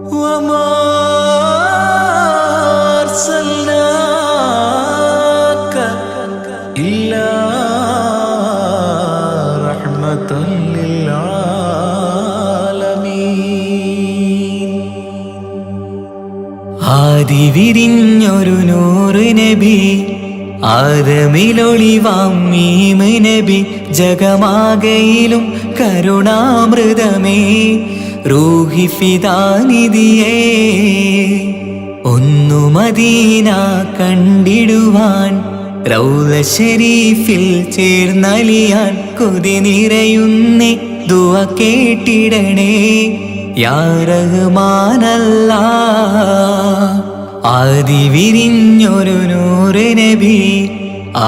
وما أرسلناك إلا رحمة للعالمين. ആദി വിരിഞ്ഞൊരു നൂറ് നബി, ആദമിലൊളിവാം മീമ് നബി, ജഗമാകയിലും കരുണാമൃതമേ റൂഹി ഫിദാനിധിയേ. ഒന്നു മദീന കണ്ടിടുവാൻ റൗള ശരീഫിൽ ചേർന്നലിയാൻ കൊതി നിറയുന്നേ ദുആ കേട്ടിടണേ യാ റഹ്മാനല്ലാഹ്. ആദി വിരിഞ്ഞൊരു നൂറ് നബി,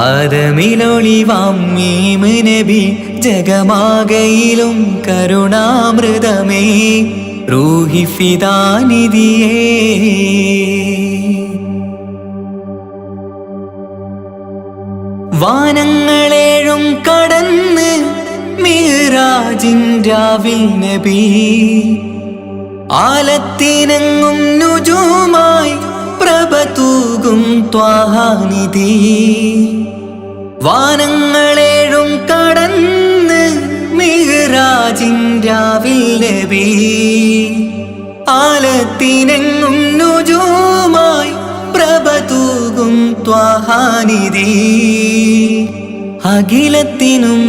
ആദമിലൊളിവാം മീമ് നബി, ജഗമാകയിലും കരുണാമൃതമേ റൂഹി ഫിദാനിധിയേ. വാനങ്ങളേഴും കടന്ന് മിഹ്റാജിൻ രാവിൽ നബി, ആലത്തിനെങ്ങും നുജൂമായി പ്രഭ തൂകും ത്വാഹാനിധി. വാനങ്ങളേഴും കടന്ന് മിഹ്റാജിൻ രാവിൽ നബി, ആലത്തിനെങ്ങും നുജൂമായി പ്രഭ തൂകും ത്വാഹാനിധി. അഖിലത്തിനും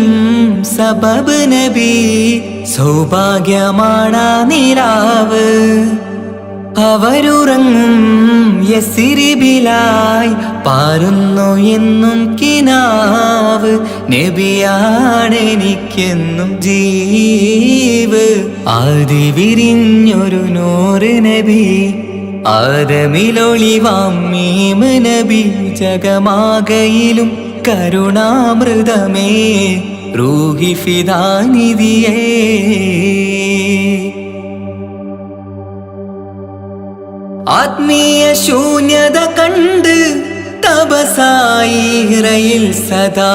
സബബ് നബി, സൗഭാഗ്യമാണാ നിലാവ്. അവരുറങ്ങും യസ്രിബിലായി പാരുന്നു എന്നും കിനാവ്. നബിയാണെനിക്കെന്നും ജീവ്. ആദി വിരിഞ്ഞൊരു നൂറ് നബി, ആദമിലൊളിവാം മീമ് നബി, ജഗമാകയിലും കരുണാമൃതമേ റൂഹി ഫിദാനിധിയേ. ആത്മീയ ശൂന്യത കണ്ട് തപസായി ഹിറയിൽ സദാ,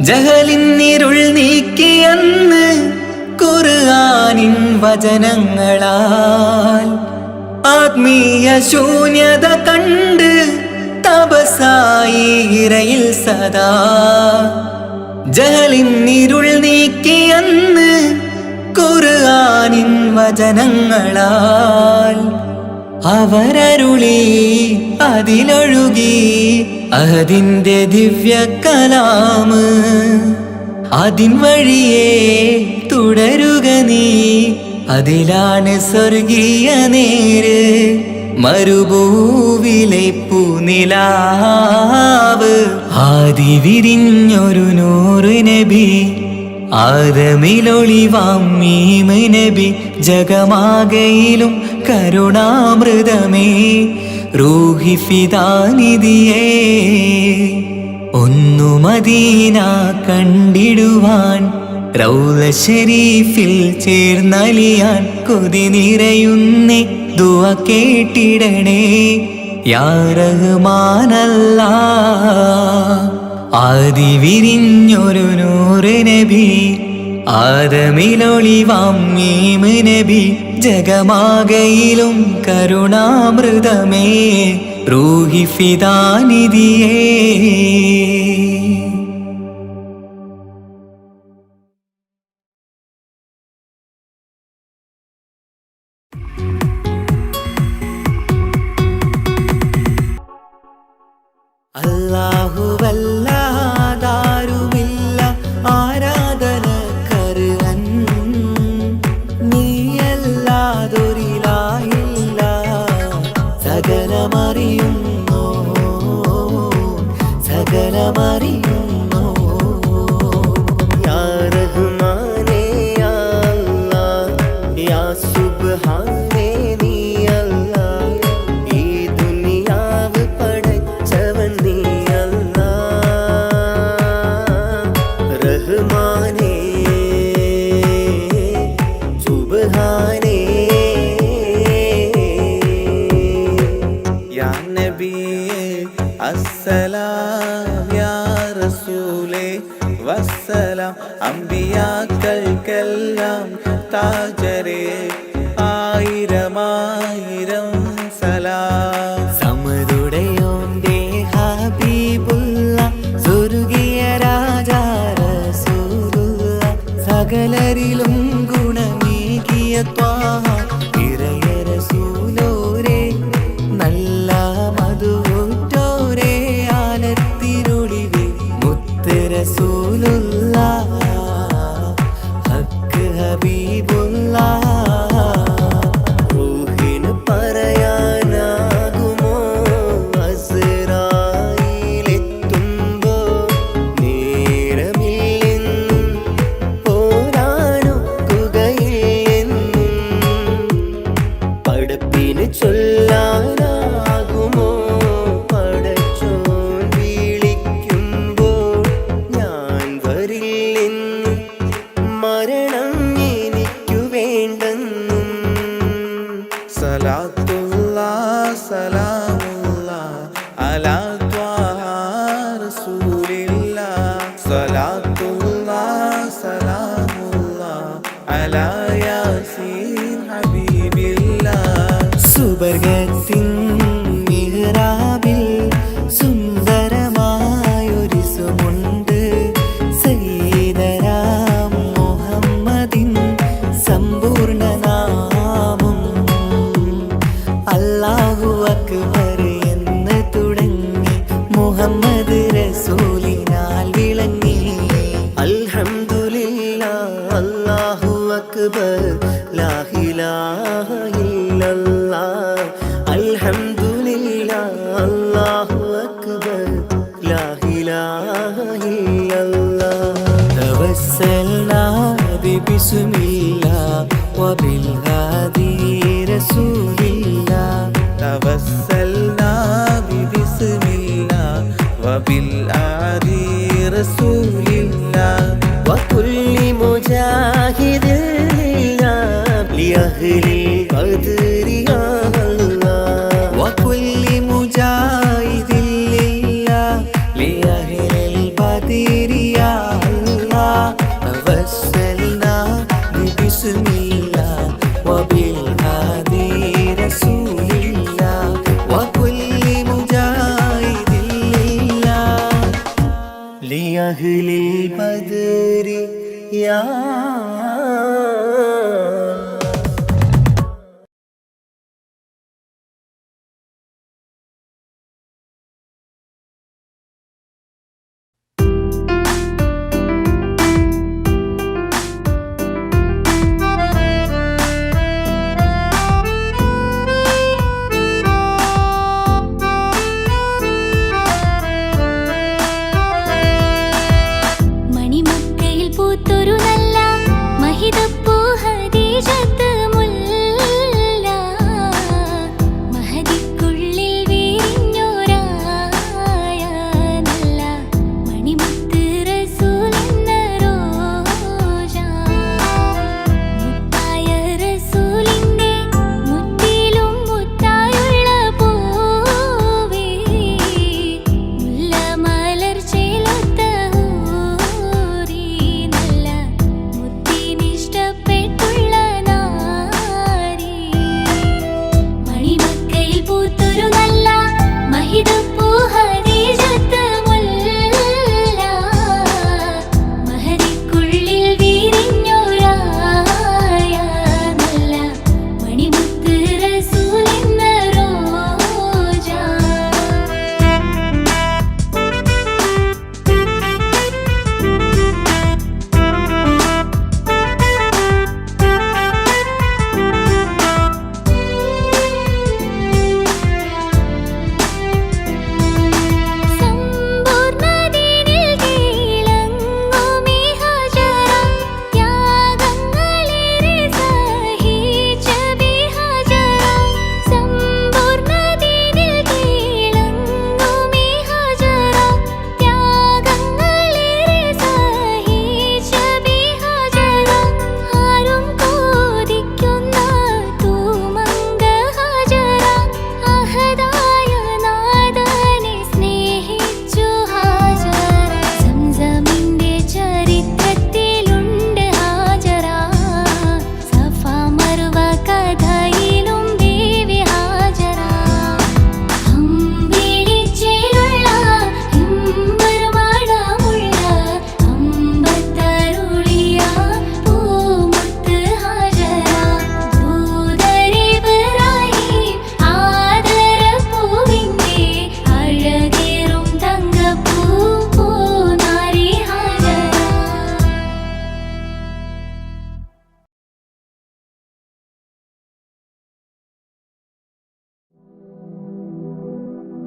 ജഹലിന്നിരുൾ നീക്കിയെന്ന് ഖുർആനിൻ വചനങ്ങളാൽ. ആത്മീയ ശൂന്യത കണ്ട് തപസായി ഹിറയിൽ സദാ, ജഹലിന്നിരുൾ നീക്കിയെന്ന് ഖുർആനിൻ വചനങ്ങളാൽ. അവരരുളി അതിലൊഴുകി അഹദിന്റെ ദിവ്യ കലാമ്. അതിൻ വഴിയേ തുടരുക നീ, അതിലാണ് സ്വർഗീയ നേര്. മരുഭൂവിലെ പൂനിലാവ്. ആദി വിരിഞ്ഞൊരു നൂറ് നബി, ആദമിലൊളിവാം മീമ് നബി, ജഗമാകയിലും കരുണാമൃതമേ റൂഹി ഫിദാനിധിയേ. ഒന്നു മദീന കണ്ടിടുവാൻ റൗള ശരീഫിൽ ചേർന്നലിയാൻ കൊതി നിറയുന്നേ ദുആ കേട്ടിടണേ യാ റഹ്മാനല്ലാഹ്. ആദി വിരിഞ്ഞൊരു നൂറ് നബി, ആദമിലൊളിവാം മീമ് നബി, ജഗമാകയിലും കരുണാമൃതമേ റൂഹി ഫിദാനിധിയേ. അല്ലാഹുവല്ലാതാരുമില്ല ആരാധനക്കർഹൻ, നീയല്ലാതൊരിലാഹില്ല സകലമറിയുന്നു സകലമറിയുന്നു. യാ റഹ്മാനേ യാ അല്ലാഹ്, യാ സുബ്ഹാനേ നീ അല്ലാഹ്. ഈ ദുനിയാവ് പടച്ചവൻ നീ അല്ലാഹ്. റഹ്മാനേ സുബ്ഹാനേ. യാ നബിയേ അസ്സലാം, യാ റസൂലേ വസ്സലാം. അംബിയാക്കൾക്കെല്ലാം താജരേ, ആയി ആയിരം സലാം. സമരുടയോന്റെ ഹബീബുള്ള സ്വർഗീയ രാജാ റസൂലുള്ള സകലരിലും ഗുണമേകിയ ത്വാഹ ഇറയ റസൂലോരേ നല്ല മധുറ്റോരേ ആലത്തിരുളിവേ മുത്ത് റസൂലുള്ള ഹക്ക് ഹബീബുള്ള റൂഹിന് പറയാനാകുമോ അസ്റായീലെത്തുമ്പോ നേരമില്ലെന്നും പോരാനൊക്കുകയില്ലെന്നും പടപ്പിന് ചൊല്ലാനാകുമോ പടച്ചോൻ വിളിക്കുമ്പോൾ ഞാൻ വരില്ലെന്നും മരണം എനിക്കു വേണ്ടെന്നും സലാത്തുല്ലാഹ് സലാമുല്ലാഹ് അലാ ത്വാഹ റസൂലില്ലാഹ്. സലാത്തുല്ലാഹ് സലാമുല്ലാഹ് അലാ യാസീൻ ഹബീബില്ലാഹ്. സുബർഗത്തിൻ മിഹ്റാബിൽ സുന്ദരമായൊരു സുമുണ്ട് സയ്യിദനാം മുഹമ്മദിൻ സമ്പൂർണ്ണ നാമം അല്ലാഹു അക്ബർ എന്ന് തുടങ്ങി മുഹമ്മദ് റസൂലിനാൽ വിളങ്ങി അൽഹംദുലില്ലാഹ് അല്ലാഹു അക്ബർ ലാ ഇലാഹ ഇല്ലല്ലാഹ് അൽഹംദുലില്ലാഹ് അല്ലാഹു അക്ബർ ലാ ഇലാഹ ഇല്ലല്ലാഹ് തവസ്സൽനാ ബിസ്മില്ലാഹ് വബിൽഹാദി റസൂലില്ലാഹ് توسلنا ببسم الله وبالآدي رسول الله وكل مجاهد لله لأهل القدر يا الله وكل مجاهد لله لأهل البدر يا الله توسلنا ببسم الله وبالهادي رسول الله وكل مجاهد لله لأهل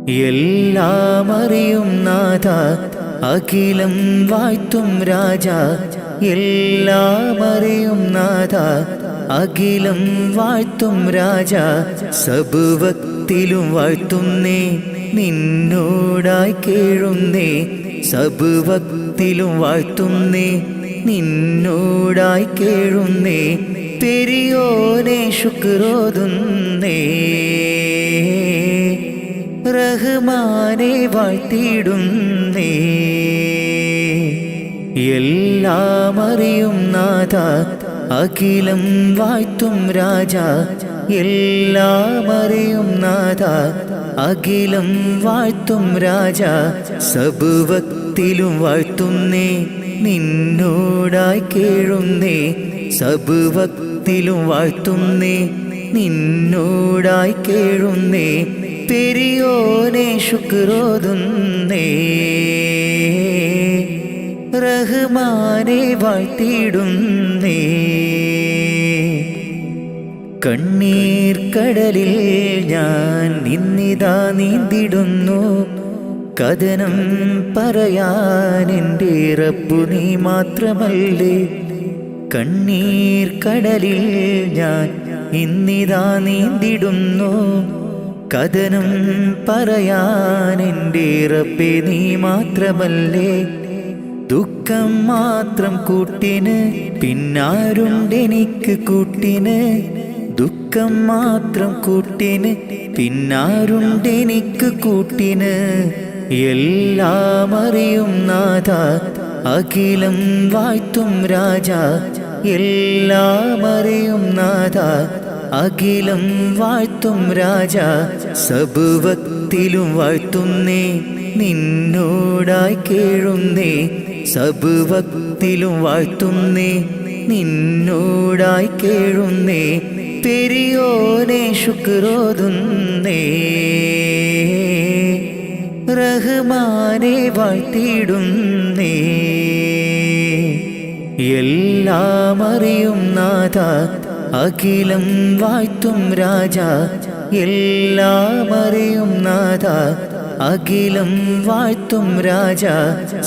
എല്ലാം അറിയും നാഥ അഖിലം വാഴ്ത്തും രാജ എല്ലാം അറിയും നാഥ അഖിലം വാഴ്ത്തും രാജ സബുവക്തിലും വാഴ്ത്തുന്നേ നിന്നോടായി കേഴുന്നേ സബുവക്തിലും വാഴ്ത്തുന്നേ നിന്നോടായി കേഴുന്നേ പെരിയോനെ ശുക്രോതുന്നേ റഹ്മാനെ വാഴ്ത്തിയിടുന്നേ എല്ലാം അറിയും നാഥ അഖിലം വാഴ്ത്തും രാജ എല്ലാം അറിയും നാഥ അഖിലം വാഴ്ത്തും രാജ സബുവക്തിലും വാഴ്ത്തുന്നേ നിന്നോടായി കേഴുന്നേ സബുവക്തിലും വാഴ്ത്തുന്നേ നിന്നോടായി കേഴുന്നേ പെരിയോനെ ശുക്രോതുന്നേ റഹ്മാനെ വാഴ്ത്തിയിടുന്നേ കണ്ണീർ കടലിൽ ഞാൻ നിന്നിതാ നീന്തിടുന്നു കഥനം പറയാൻ എൻ്റെ റബ്ബു നീ മാത്രമല്ലേ കണ്ണീർ കടലിൽ ഞാൻ ഇന്നിതാ നീന്തിടുന്നു കഥനം പറയാൻ എൻ്റെ റബ്ബേ നീ മാത്രമല്ലേ ദുഃഖം മാത്രം കൂട്ടിന് പിന്നാരുണ്ടെനിക്ക് കൂട്ടിന് ദുഃഖം മാത്രം കൂട്ടിന് പിന്നാരുണ്ടെനിക്ക് കൂട്ടിന് എല്ലാം അറിയും നാഥ അഖിലം വാഴ്ത്തും രാജ എല്ലാം അറിയും നാഥ അഖിലം വാഴ്ത്തും രാജ സബുവക്തിലും വാഴ്ത്തുന്നേ നിന്നോടായി കേഴുന്നേ സബുവക്തിലും വാഴ്ത്തുന്നേ നിന്നോടായി കേഴുന്നേ പെരിയോനെ ശുക്രോതുന്നേ റഹ്മാനെ വാഴ്ത്തിയിടുന്നേ എല്ലാം അറിയും നാഥ അഖിലം വാഴ്ത്തും രാജ എല്ലാം അറിയും നാഥ അഖിലം വാഴ്ത്തും രാജ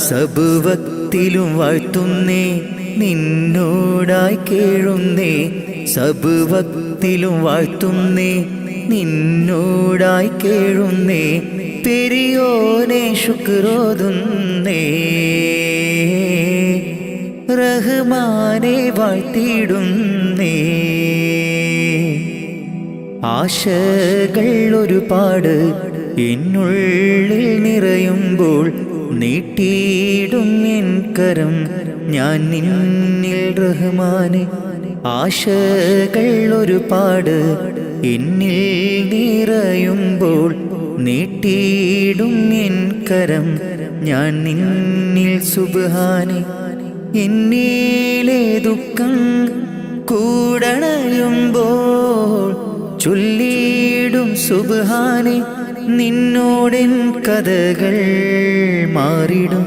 സബുവക്തിലും വാഴ്ത്തുന്നേ നിന്നോടായി കേഴുന്നേ സബുവക്തിലും വാഴ്ത്തുന്നേ നിന്നോടായി കേഴുന്നേ പെരിയോനെ ശുക്രോതുന്നേ റഹ്മാനെ വാഴ്ത്തിയിടുന്നേ ആശകൾ ഒരുപാട് എന്നുള്ളിൽ നിറയുമ്പോൾ നീട്ടിയിടും എൻ കരം ഞാൻ നിന്നിൽ റഹ്മാനെ ആശകൾ ഒരുപാട് എന്നിൽ നിറയുമ്പോൾ നീട്ടിയിടും എൻ കരം ഞാൻ നിന്നിൽ സുബ്ഹാനെ എന്നിലെ ദുഃഖം കൂടണയുമ്പോൾ ചൊല്ലിയിടും സുബ്ഹാനെ നിന്നോടെൻ കഥകൾ മാറിടും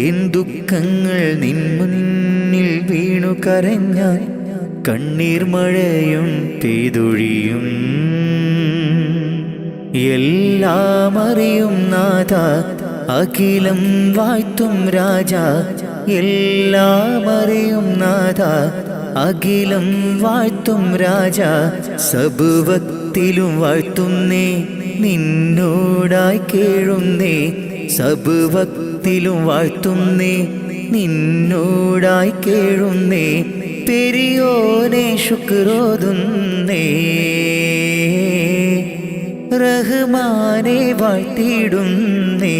എൻ ദുഃഖങ്ങൾ നിൻ മുന്നിൽ വീണു കരഞ്ഞാൽ കണ്ണീർ മഴയും പെയ്തൊഴിയും എല്ലാം അറിയും നാഥ അഖിലം വാഴ്ത്തും രാജ എല്ലാം അറിയും നാഥ അഖിലം വാഴ്ത്തും രാജ സബുവക്തിലും വാഴ്ത്തുന്നേ നിന്നോടായി കേഴുന്നേ സബുവക്തിലും വാഴ്ത്തുന്നേ നിന്നോടായി കേഴുന്നേ പെരിയോനെ ശുക്രോതുന്നേ റഹ്മാനെ വാഴ്ത്തിയിടുന്നേ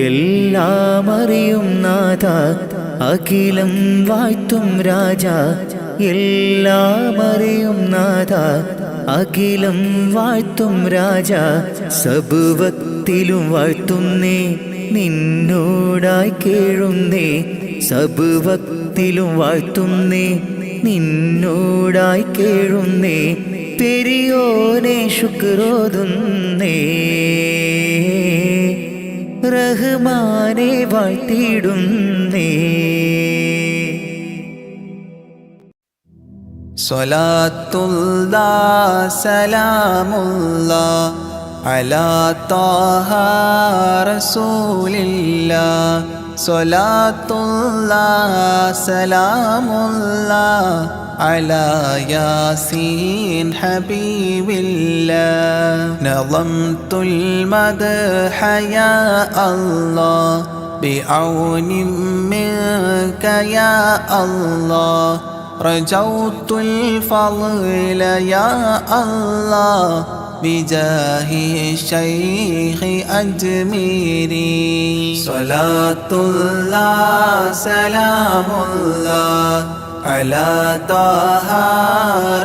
എല്ലാം അറിയും നാഥ അഖിലം വാഴ്ത്തും രാജ എല്ലാം അറിയും നാഥ അഖിലം വാഴ്ത്തും രാജ സബുവക്തിലും വാഴ്ത്തുന്നേ നിന്നോടായി കേഴുന്നേ സബുവക്തിലും വാഴ്ത്തുന്നേ നിന്നോടായി കേഴുന്നേ പെരിയോനെ ശുക്രോതുന്നേ റഹ്മാനെ വാഴ്ത്തിയിടുന്നേ സ്വലാത്തുല്ലാ സലാമുല്ലാ على طه رسول الله صلاة الله سلام الله على ياسين حبيب الله نظمت المدح يا الله بعون منك يا الله رجوت الفضل يا الله بجاه الشيخ أجميري صلاة الله سلام الله على طه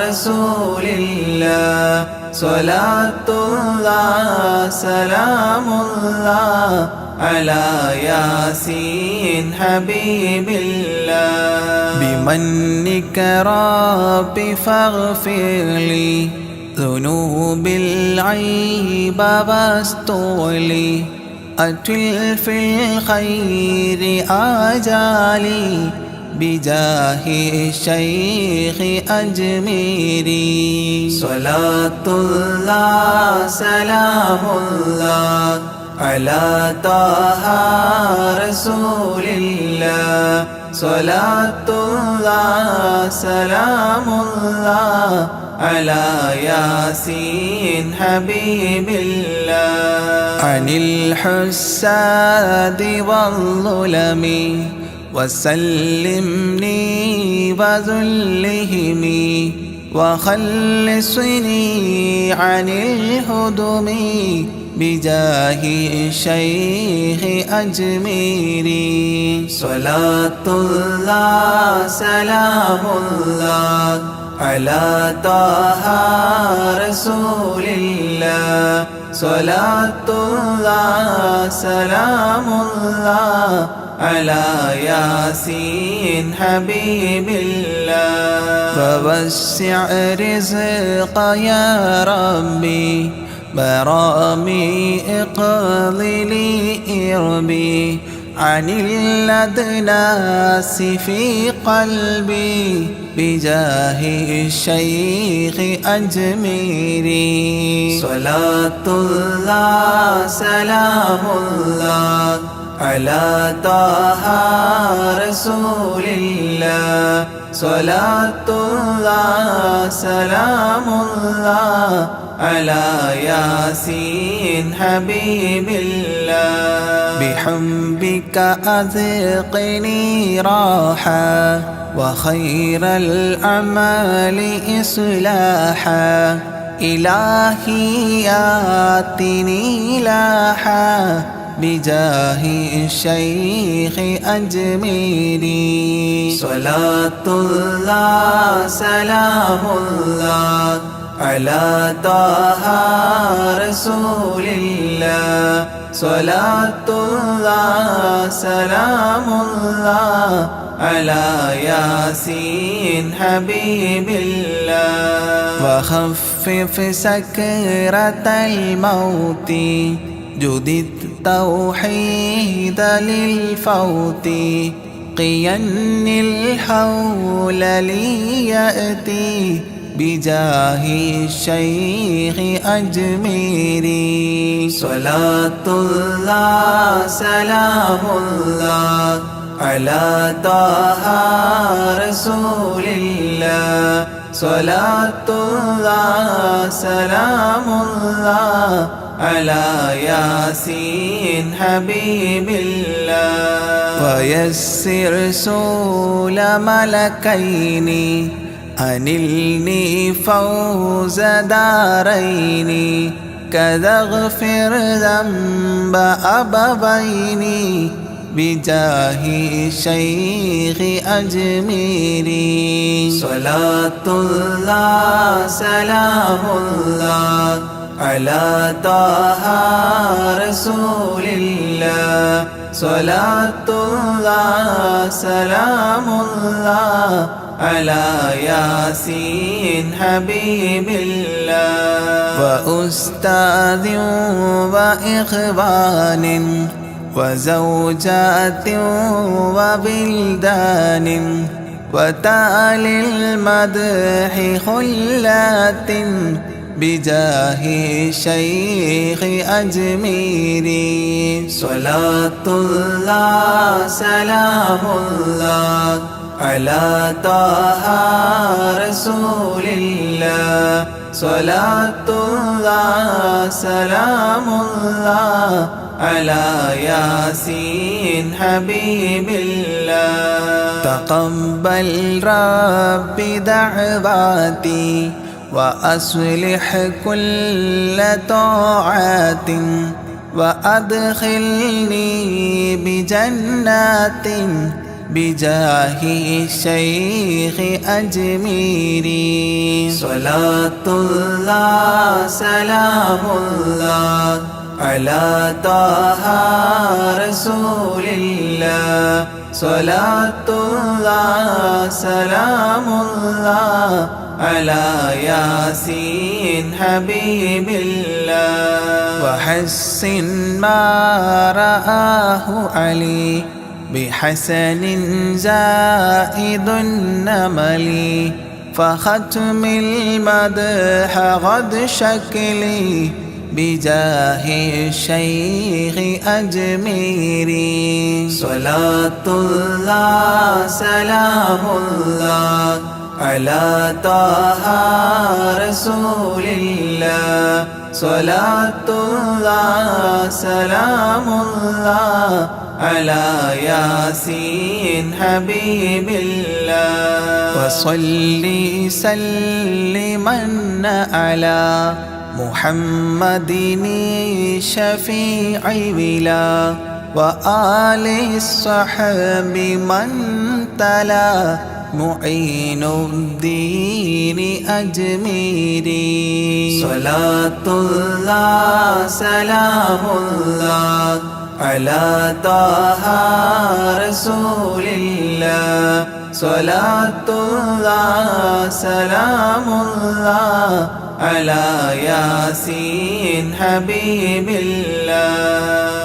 رسول الله صلاة الله سلام الله على ياسين حبيب الله بمنك ربي فاغفر لي ذنوب العيب واستغلي أتل في الخير آجالي بجاه الشيخ أجميري صلاة الله سلام الله على طه رسول الله صلاة الله سلام الله على ياسين حبيب الله عن الحساد والظلم وسلمني وذلهم وخلصني عن الهدم بجاه الشيخ أجميري صلاة الله سلام الله على طه رسول الله صلاة الله سلام الله على ياسين حبيب الله فوسع رزق يا ربي برامي اقضي لي إربي عن الأدناس في قلبي بجاه الشيخ أجميري صلاة الله سلام الله على طه رسول الله صلاة الله سلام الله على ياسين حبيب الله بحبك أذقني راحة وخير الأعمال إصلاحا إلهي آتني لاحا بجاه الشيخ أجميري صلاة الله سلام الله على طه رسول الله صلاة الله سلام الله على ياسين حبيب الله وخفف سكرة الموت جدد التوحيد للفوت قين الحول لي يأتي بجاه الشيخ أجميري صلاة الله سلام الله على طه رسول الله صلاة الله سلام الله على ياسين حبيب الله ويسر سول ملكين أنلني فوز دارين كذا اغفر ذنب أبوين بجاه الشيخ أجميري صلاة الله سلام الله على طه رسول الله صلاة الله سلام الله على ياسين حبيب الله وأستاذ وإخوان وزوجات وبلدان وتالي المدح خلات بجاه الشيخ أجميري صلاة الله سلام الله على طه رسول الله صلاة الله سلام الله على ياسين حبيب الله تقبل رب دعواتي وأصلح كل طاعات وأدخلني بجنات بجاه الشيخ أجميري صلاة الله سلام الله على طه رسول الله صلاة الله سلام الله على ياسين حبيب الله وحسن ما رآه علي بحسن زائد النمل فختم المدح غد شكلي بجاه الشيخ أجميري صلاة الله سلام الله على طه رسول الله صلاة الله سلام الله على ياسين حبيب الله وصلي سلما على محمد شفيع ولا وآل الصحب من تلا معين الدين أجميري صلاة الله سلام الله على طه رسول الله صلاة الله سلام الله على ياسين حبيب الله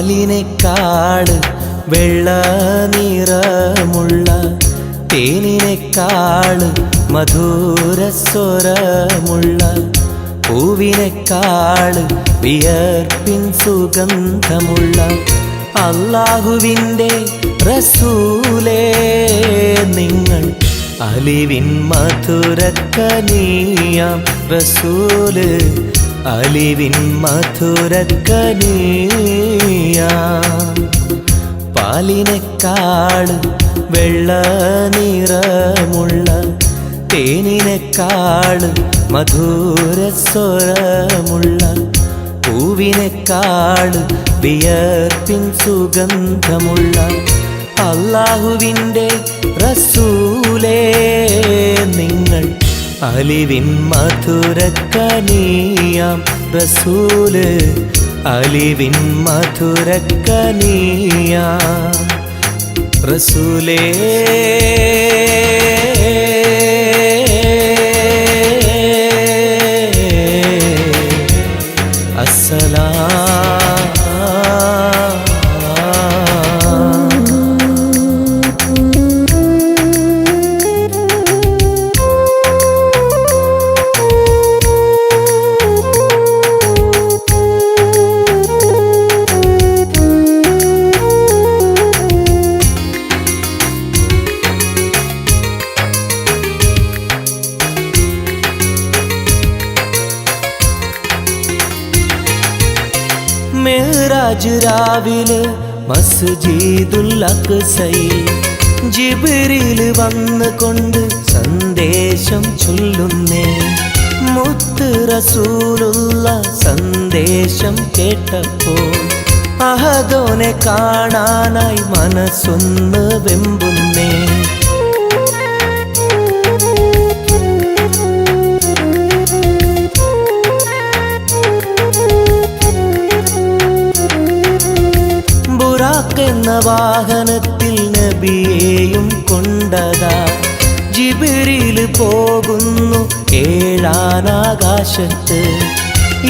പാലിനേക്കാള് വെള്ള നിറമുള്ള തേനിനേക്കാള് മധുരസ്വരമുള്ള പൂവിനേക്കാള് വിയർപ്പിൻ സുഗന്ധമുള്ള അല്ലാഹുവിൻ്റെ റസൂലേ നിങ്ങൾ അലിവിൻ മധുരക്കനിയാം റസൂല് അലിവിൻ മധുരക്കനിയാം പാലിനേക്കാള് വെള്ള നിറമുള്ള തേനിനേക്കാള് മധുരസ്വരമുള്ള പൂവിനേക്കാള് വിയർപ്പിൻ സുഗന്ധമുള്ള അല്ലാഹുവിൻ്റെ റസൂലേ നിങ്ങൾ അലിവിൻ മധുരക്കനിയാം റസൂല് അലിവിൻ മധുരക്കനിയാം റസൂലേ മിഅ്റാജ് രാവിലെ മസ്ജിദുൽ അഖ്സയിൽ ജിബ്രീൽ വന്നുകൊണ്ട് സന്ദേശം ചൊല്ലുന്നേ. മുത്ത് റസൂലുള്ള സന്ദേശം കേട്ടപ്പോൾ അഹദോനെ കാണാനായി മനസ്സൊന്ന് വെമ്പുന്നേ. ബുറാഖ് എന്ന വാഹനത്തിൽ നബിയെയും കൊണ്ടതാ ജിബ്രീൽ പോകുന്നു ഏഴാനാകാശത്ത്.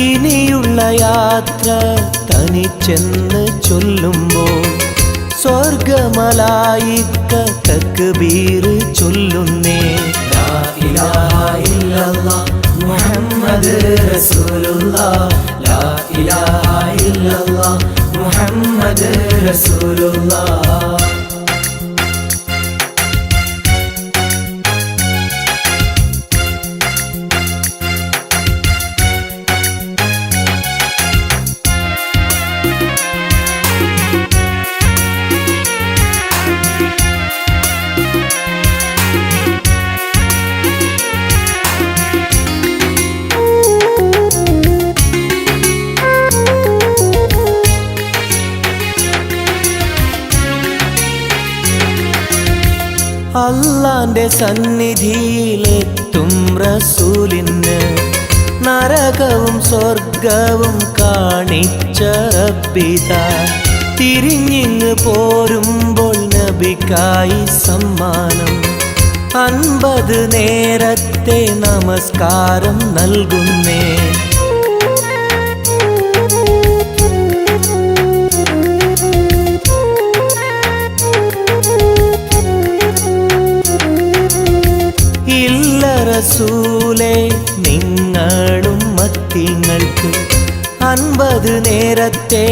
ഇനിയുള്ള യാത്ര തനിച്ചെന്ന് ചൊല്ലുമ്പോൾ സ്വർഗമലായിക്ക തക്ബീർ ചൊല്ലുന്നേ. ലാ ഇലാഹ ഇല്ലല്ലാഹ് മുഹമ്മദ് റസൂലുള്ളാഹ്, ലാ ഇലാഹ ഇല്ലല്ലാഹ് മുഹമ്മദ് റസൂലുള്ളാഹ്. അല്ലാന്റെ സന്നിധിയിലെത്തും റസൂലിന് നരകവും സ്വർഗവും കാണിച്ച റബ്ബിതാ. തിരിഞ്ഞിങ്ങ് പോരുമ്പോൾ നബിക്കായി സമ്മാനം 50 നേരത്തെ നമസ്കാരം നൽകുന്നേ. റസൂലേ നിങ്ങളും മത്തിങ്ങൾക്ക് 50 നേരത്തെ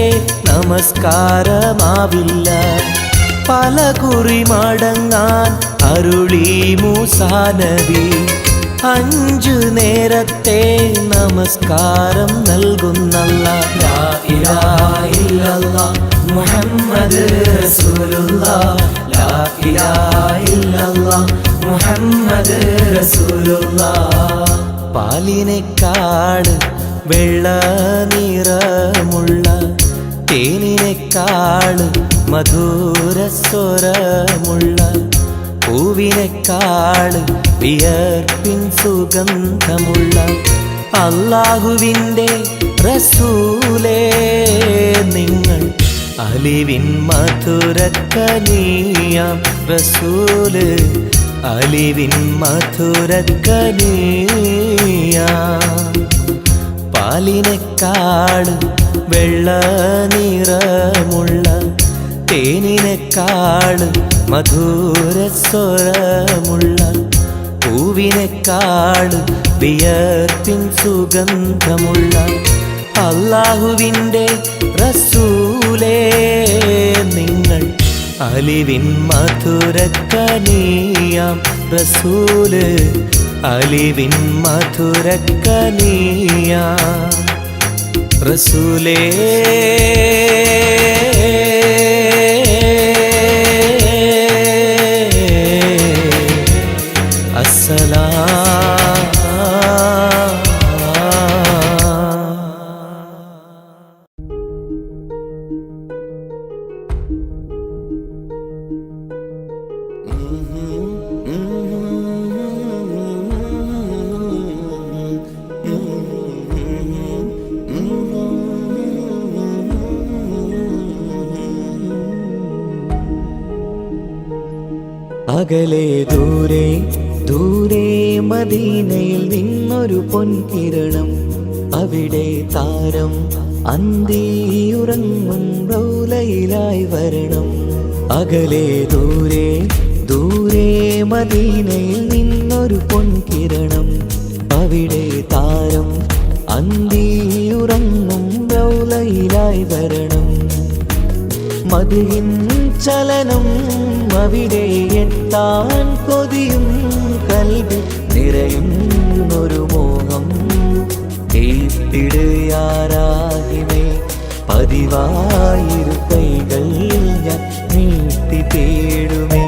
നമസ്കാരമാവില്ല. പല കുറി മടങ്ങാൻ അരുളി മൂസാ നബി. 5 നേരത്തെ നമസ്കാരം നൽകുന്നല്ലാഹ്. ലാ ഇലാഹ ഇല്ലല്ലാഹ് മുഹമ്മദ് റസൂലുള്ളാഹ്, ലാ ഇലാഹ ഇല്ലല്ലാഹ് മുഹമ്മദ് റസൂലുള്ളാഹ്. പാലിനെക്കാട് വെള്ള നിറമുള്ള തേനിനെക്കാട് മധുരസ്വരമുള്ള പൂവിനെക്കാട് വിയർപ്പിൻ സുഗന്ധമുള്ള അല്ലാഹുവിൻ്റെ റസൂലേ നിങ്ങൾ അലിവിൻ മധുരക്കനിയാം റസൂല്, അലിവിൻ മധുരക്കനിയാം. പാലിനെക്കാട് വെള്ള നിറമുള്ള തേനിനെക്കാട് മധുരസ്വരമുള്ള പൂവിനെക്കാട് വിയർപ്പിൻ സുഗന്ധമുള്ള അല്ലാഹുവിൻ്റെ റസൂലേ നിങ്ങൾ അലിവിൻ മധുരക്കനിയാം റസൂല്, അലിവിൻ മധുരക്കനിയാം റസൂലേ. അകലെ ദൂരെ ദൂരെ മദീനയിൽ നിന്നൊരു പൊൻകിരണം. അവിടെ താരം അന്തിയുറങ്ങും റൗലയിലായി വരണം. അകലെ ദൂരെ ദൂരെ മദീനയിൽ നിന്നൊരു പൊൻകിരണം. അവിടെ താരം അന്തിയുറങ്ങും റൗലയിലായി വരണം. മദിയിൻ ചലനം അവിടെ എത്താൻ കൊതിയും കൽബിൽ നിറയുന്നൊരു മോഹം. തീപ്പിടുയാരാഹിമേ പതിവായിരു കൈകൾ ഞാൻ നീട്ടി തേടുമേ.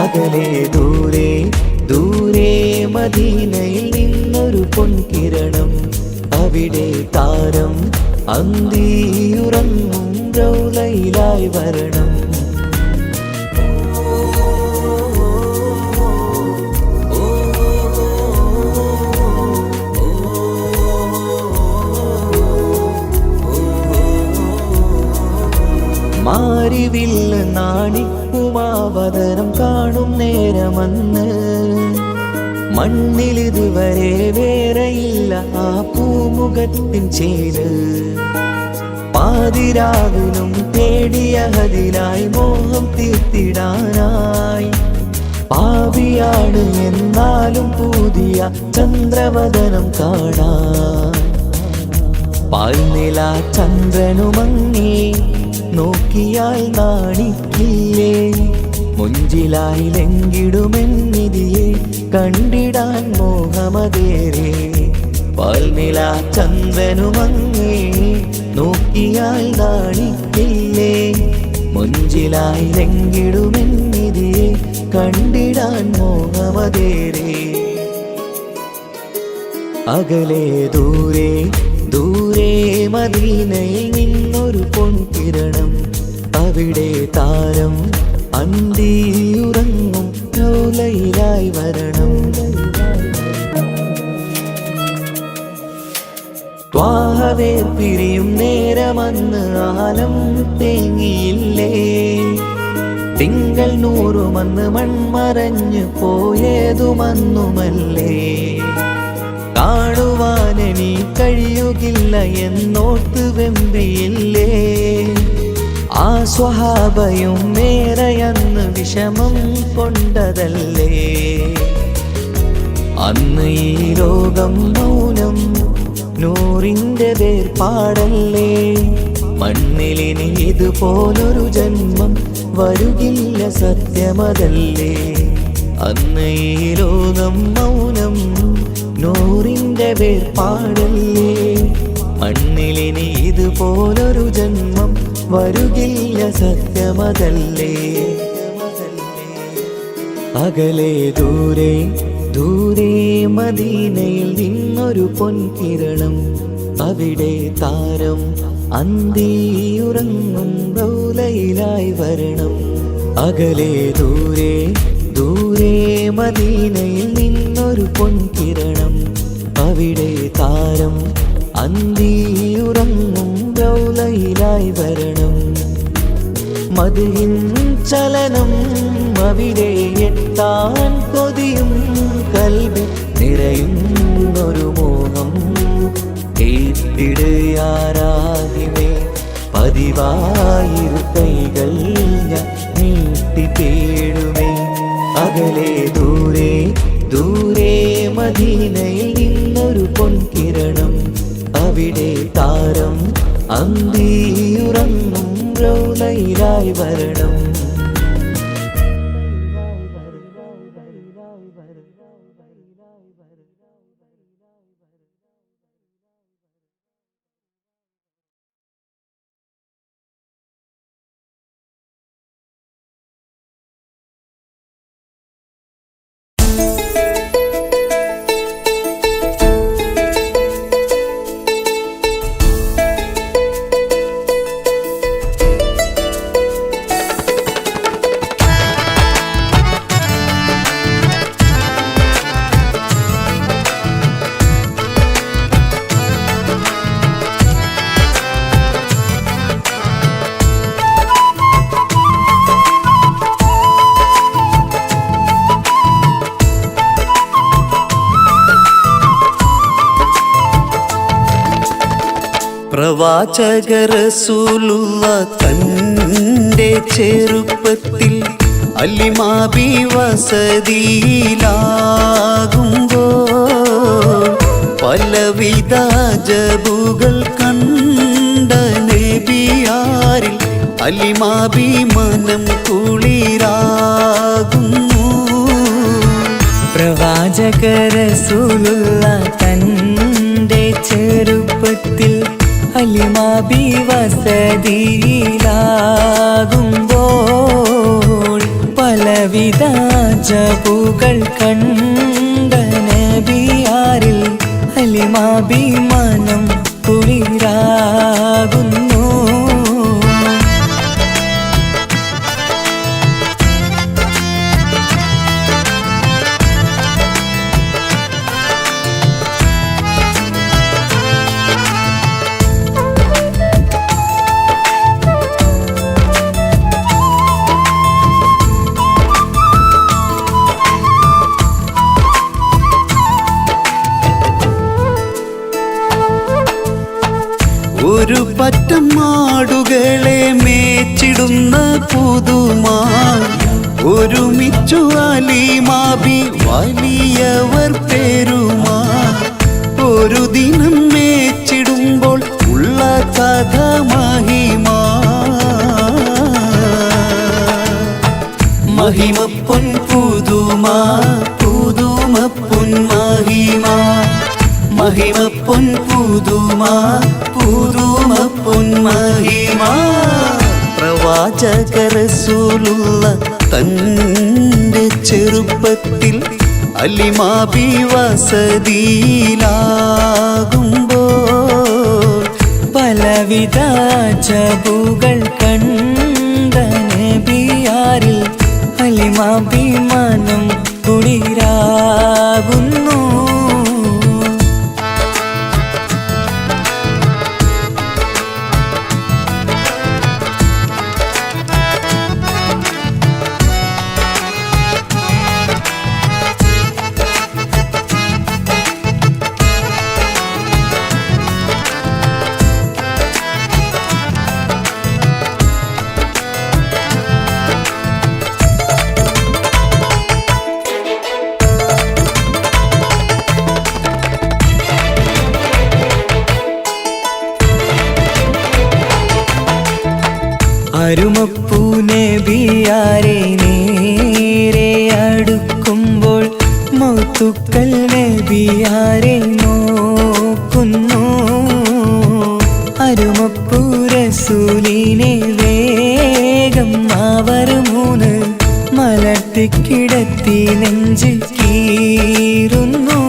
അകലെ ദൂരെ ദൂരെ മദീനയിൽ നിന്നൊരു പൊൻകിരണം. അവിടെ താരം അന്തിയുറങ്ങും റൗളയിലായി വരണം. മാരിവില്ല് നാണിക്കുമാവതരം കാണും നേരമന്ന് മണ്ണിലിതുവരെ വേറെയില്ല ആ പൂമുഖത്തിൻ ചേര്. പാതിരാവിലും തേടിയ ഹദിനായി മോഹം തീർത്തിടാനായി പാപിയാണ് എന്നാലും പുതിയ ചന്ദ്രവദനം കാണാൻ. പാൽനില ചന്ദ്രനുമങ്ങി നോക്കിയാൽ നാണിക്കില്ലേ, മുഞ്ചിലായി ലംഘിടുമെന്നിതിയെ കണ്ടിടാൻ മോഹമതേറെ. പാൽനില ചന്ദ്രനുമങ്ങി നോക്കിയാൽ നാണിക്കില്ലേ, മുഞ്ചിലായി ലംഘിടുമെന്നിതിയെ കണ്ടിടാൻ മോഹമതേറെ. അകലെ ദൂരെ ദൂരെ മദീനയിൽ നിന്നൊരു പൊൻകിരണം, അവിടെ താരം അന്തിയുറങ്ങും റൗളയിലായി വരണം. ത്വാഹവേ പിരിയും നേരമന്ന് ആലം തേങ്ങിയില്ലേ, തിങ്കൾ നൂറുമന്ന് മൺമറഞ്ഞു പോയതുമന്നുമല്ലേ. കാണുവാനെനി കഴിയുകില്ല എന്നോർത്ത് വെമ്പിയില്ലേ, ആ സ്വഹാബയും മേറയന്ന് വിഷമം കൊണ്ടതല്ലേ. അന്ന് ഈ ലോകം മൗനം നൂറിൻ്റെ വേർപാടല്ലേ, മണ്ണിലിനി ഇതുപോലൊരു ജന്മം വരുകില്ല സത്യമതല്ലേ. അന്ന് ഈ ലോകം മൗനം നൂറിൻ്റെ വേർപാടല്ലേ, മണ്ണിലിനി ഇതുപോലൊരു ജന്മം വരുകില്ല സത്യമതല്ലേ. അകലെ ദൂരെ ദൂരെ മദീനയിൽ നിന്നൊരു പൊൻകിരണം, അവിടെ താരം അന്തിയുറങ്ങും റൗളയിലായി വരണം. അകലെ ദൂരെ ദൂരെ മദീനയിൽ നിന്നൊരു പൊൻകിരണം, അവിടെ താരം അന്തിയുറങ്ങും റൗളയിലായി വരണം. മദ്ഹിൻ ചലനം അവിടെ എത്താൻ കൊതിയും കൽബിൽ നിറയുന്നൊരു മോഹം. കേട്ടിടയാരാഹിമേ പതിവായിരു കൈകൾ ഞാൻ നീട്ടി തേടുമേ. അകലെ ദൂരെ ദൂരെ മദീനയിൽ നിന്നൊരു പൊൻകിരണം, അവിടെ താരം അന്തിയുറങ്ങും റൗളയിലായി വരണം. പ്രവാചക റസൂലുള്ള തൻ്റെ ചെറുപ്പത്തിൽ അലിമാബി വസതിയിലാകുമ്പോൾ പലവിധ ജബുകൾ കണ്ട നബിയാരിൽ അലിമാബി മനം കുളിരാകുന്നു. പ്രവാചക റസൂലുള്ള തൻ്റെ ചെറുപ്പത്തിൽ അലിമാബി വസതിയിലാകുമ്പോൾ പലവിധ ജബുകൾ കണ്ട നബിയാരിൽ അലിമാബി മനം കുളിരാകുന്നു. കലങ്ങിയവർ പേരുമാ ഒരു ദിനം മേച്ചിടുമ്പോൾ ഉള്ള കഥ മഹിമാ മഹിമ പൊൻ പുതുമാ പുതുമ പൊൻ മഹിമാ മഹിമ പൊൻ പുതുമാ പുതുമ പൊൻ മഹിമാ പ്രവാചക റസൂലുള്ള തൻ്റെ ചെറുപ്പത്തിൽ അലിമാബി വസതിയിലാകുമ്പോൾ പലവിധ ജബുകൾ കണ്ട നബിയാരിൽ അലിമാഭിമാനം കുളിരാകുന്നു അരുമപ്പൂ നബിയാരെ നേരെ അടുക്കുമ്പോൾ മൗത്തുക്കൽ നബിയാരെ നോക്കുന്നു അരുമപ്പൂ റസൂലിനെ വേഗം അവർ മൂന്ന് മലർത്തിക്കിടത്തി നെഞ്ച് കീറുന്നു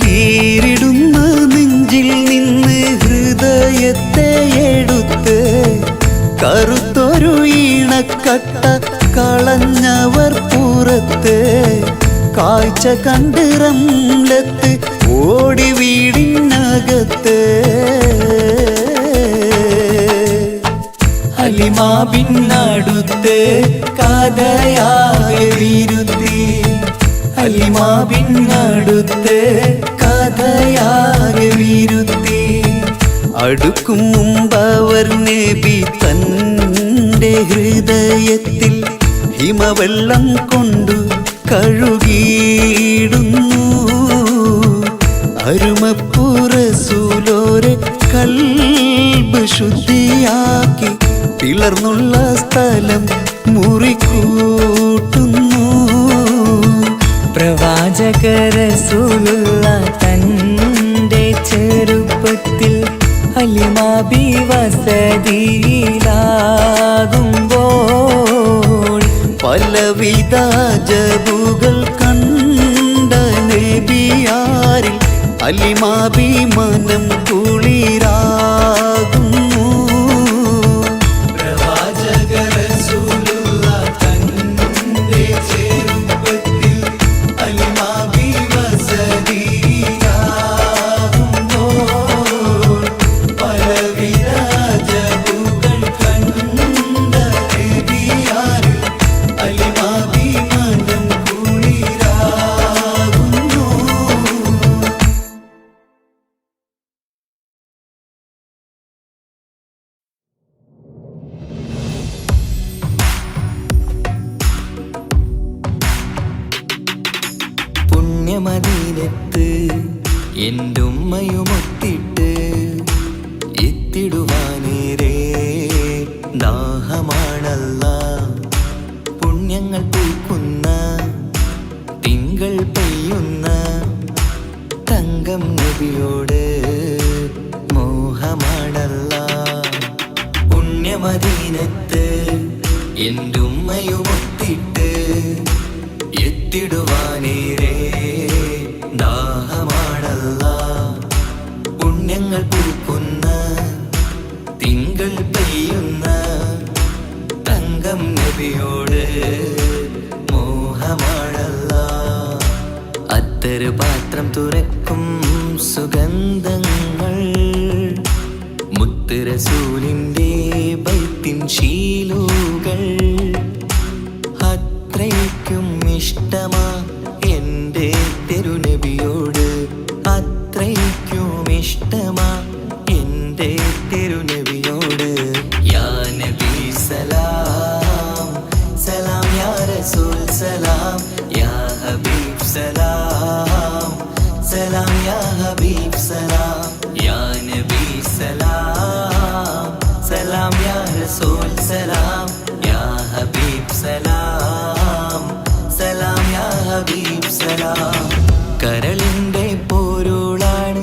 കീറിടുന്ന നെഞ്ചിൽ നിന്ന് ഹൃദയത്തെ എടുത്ത് കറുത്തൊരു ഈണക്കട്ട കളഞ്ഞവർ പുറത്ത് കാഴ്ച കണ്ട് റംലത്ത് ഓടി വീടിനകത്ത് അലിമാബിന്നടുത്ത് കഥയാകെ വിരുത്തി അലിമാബിന്നടുത്ത് കഥയാകെ വിരുത്തി അടുക്കും മുമ്പവർ നബി തൻ്റെ ഹൃദയത്തിൽ ഹിമവെള്ളം കൊണ്ടു കഴുകിയിടുന്നു അരുമപ്പൂ റസൂലോരെ കൽബ് ശുദ്ധിയാക്കി പിളർന്നുള്ള സ്ഥലം മുറിക്കൂട്ടുന്നു പ്രവാചക റസൂലുള്ള തൻ്റെ ചെറുപ്പത്തിൽ അലിമാബി വസതിയിലാകുമ്പോൾ പലവിധ ജബുകൾ കണ്ട നബിയാരിൽ അലിമാബി മനം കുളിരാകുന്നു പ്രവാചക റസൂലുള്ള തൻ്റെ ചെറുപ്പത്തിൽ അലിമാബി വസതിയിലാകുമ്പോൾ പലവിധ ജബുകൾ കണ്ട നബിയാരിൽ അലിമാബി മനം കുളിരാകുന്നു പുണ്യമദീനത്ത് എൻ്റെ ഉമ്മയുമൊത്തിട്ട് എത്തിടുവാനേരേ ദാഹമാണല്ല പുണ്യങ്ങൾ പൂക്കുന്ന തിങ്കൾ പെയ്യുന്ന തങ്കം നബിയോട് മോഹമാണല്ല പുണ്യമദീനത്ത് എൻ്റെ ഉമ്മയുമൊത്തിട്ട് എത്തിടുവാനേരേ ദാഹമാണല്ല പുണ്യങ്ങൾ പൂക്കുന്ന തിങ്കൾ പെയ്യുന്ന തങ്കം നബിയോട് മോഹമാണല്ല അത്തര് പാത്രം തുറക്കും സുഗന്ധങ്ങൾ മുത്ത് റസൂലിൻ്റെ ബൈത്തിൻ ശീലുകൾ അത്രയ്ക്കും ഇഷ്ടമാ എൻ്റെ തിരുനബിയോട് അത്രയ്ക്കും ഇഷ്ടമാ എൻ്റെ തിരുനബിയോട് യാ നബി സലാം സലാം യാ റസൂൽ സലാം യാ ഹബീബ് സലാം റസൂൽ സലാം യാ ഹബീബ് സലാം സലാം യാ ഹബീബ് സലാം. കരളിൻ്റെ പൊരുളാണ്,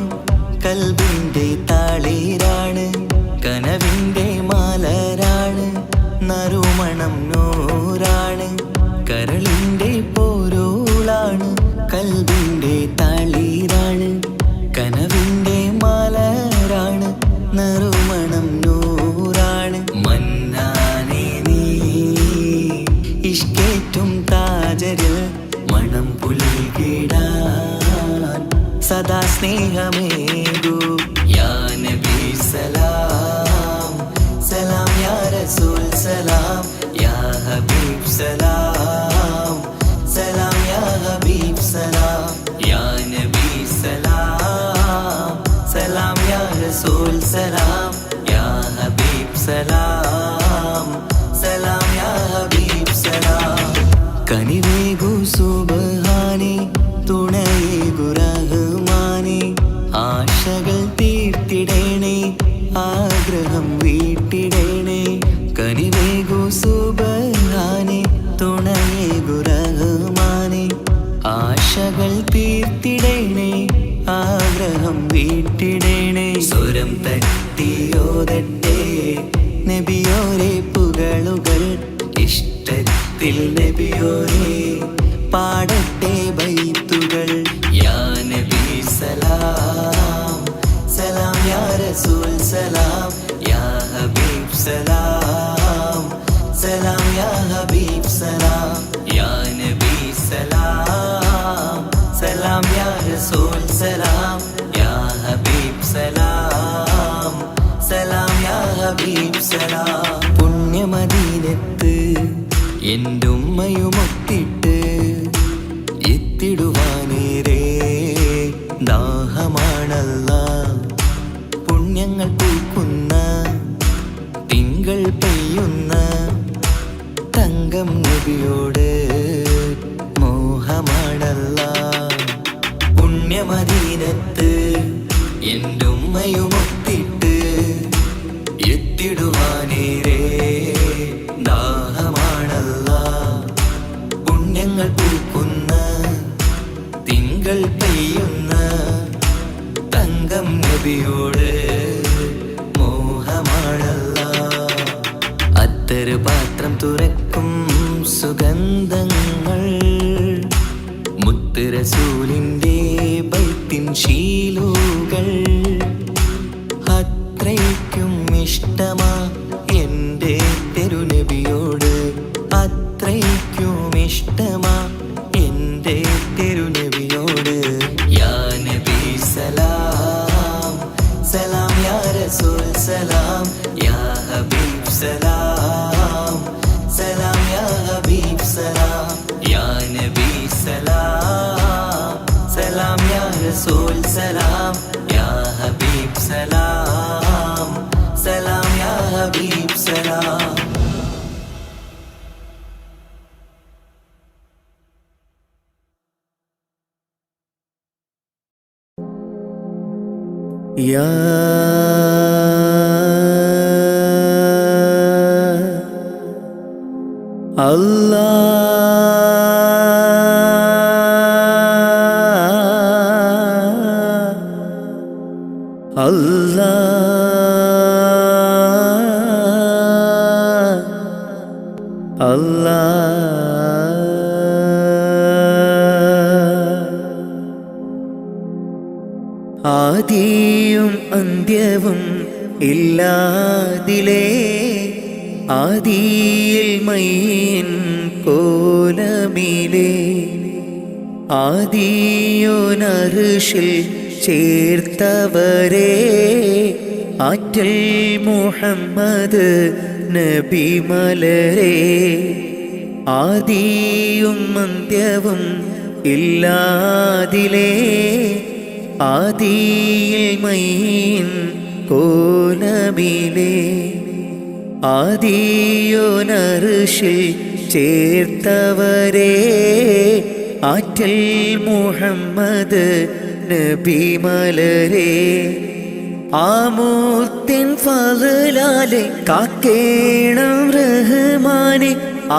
കൽബിൻ്റെ താളീരാണ്, കനവിൻ്റെ മലരാണ്, നറുമണം നൂറാണ്. കരളിൻ്റെ പൊരുളാണ്, കൽബിൻ്റെ താളീരാണ്, കനവിൻ്റെ മലരാണ്, നറുമണം നൂറാണ്. മന്നാനേ നീ ഇഷ്കേറ്റും താജരിൽ മണം പുൽകിടാൻ സദാ സ്നേഹമേകൂ. യാ നബി സലാം സലാം യാ റസൂൽ സലാം യാ ഹബീബ് സലാം സലാം യാ ഹബീബ് സലാം. യാ നബി സലാം സലാം യാ റസൂൽ സലാം യാ ഹബീബ് സലാം സലാം യാ ഹബീബ് സലാം. കനിവേകു സുബ്ഹാനേ തുണയേകു റഹ്മാനേ, ആശകൾ തീർത്തിടേണേ ആഗ്രഹം വീട്ടിടേണേ. കനിവേകു സുബ്ഹാനേ തുണയേകു റഹ്മാനേ, ആശകൾ തീർത്തിടേണേ ആഗ്രഹം വീട്ടിടേണേ. സ്വരം തട്ടിയോതട്ടെ നബിയോരെ പുകളുകൾ, ഇഷ്ടത്തിൽ നബിയോരെ പാടട്ടെ ബൈത്തുകൾ. യാ നബി സലാം സലാം യാ റസൂൽ സലാം യാ ഹബീബ് സലാം സലാം യാ ഹബീബ് സലാം. യാ നബി സലാം സലാം യാ റസൂൽ സലാം യാ ഹബീബ് സലാം സലാം യാ ഹബീബ് സലാം. പുണ്യമദീനത്ത് എൻ്റെ ഉമ്മയുമൊത്തിട്ട് എത്തിടുവാനേരേ ദാഹമാണല്ലാ. പുണ്യങ്ങൾ പൂക്കുന്ന തിങ്കൾ പെയ്യുന്ന തങ്കം നബിയോട് മോഹമാണല്ലാ. പുണ്യമദീനത്ത് എൻ്റെ ഉമ്മയുമൊത്തിട്ട് എത്തിടുവാനേരേ ദാഹമാണല്ലാ. പുണ്യങ്ങൾ പൂക്കുന്ന തിങ്കൾ പെയ്യുന്ന തങ്കം നബിയോട് മോഹമാണല്ലാ. അത്തറ് പാത്രം തുറക്കും സുഗന്ധങ്ങൾ, മുത്ത് റസൂലിൻ്റെ ബൈത്തിൻ ശീലുകൾ. അത്രയ്ക്കും ഇഷ്ടമാ എൻ്റെ തിരുനബിയോട്, അത്രയ്ക്കും ഇഷ്ടമാ എൻ്റെ തിരുനബിയോട്. യാ നബി സലാം സലാം യാ റസൂൽ സലാം യാ ഹബീബ് സലാം സലാം യാ ഹബീബ് സലാം. യാ നബി സലാം സലാം യാ റസൂൽ സലാം യാ ഹബീബ് സലാം സലാം യാ ഹബീബ് സലാം. യാ അല്ലാഹ് അല്ലാഹ് അല്ലാഹ്. ആദിയും അന്ത്യവും ഇല്ലാതിലേ ആദിയിൽ മൈൻ കോലമിലേ ആദിയോനർഷിൽ ചേർത്തവരെ ആറ്റൽ മുഹമ്മദ് നബി മലരെ. ആദിയും അന്ത്യവും ഇല്ലാതിലേ ആദിയിൽ മൈൻ കോലമിലേ ആദിയോനർഷിൽ ചേർത്തവരെ ആറ്റൽ മുഹമ്മദ് നബി മലരെ. ആമൂത്തിൻ ഫളലാലെ കാക്കേണം റഹ്മാനെ,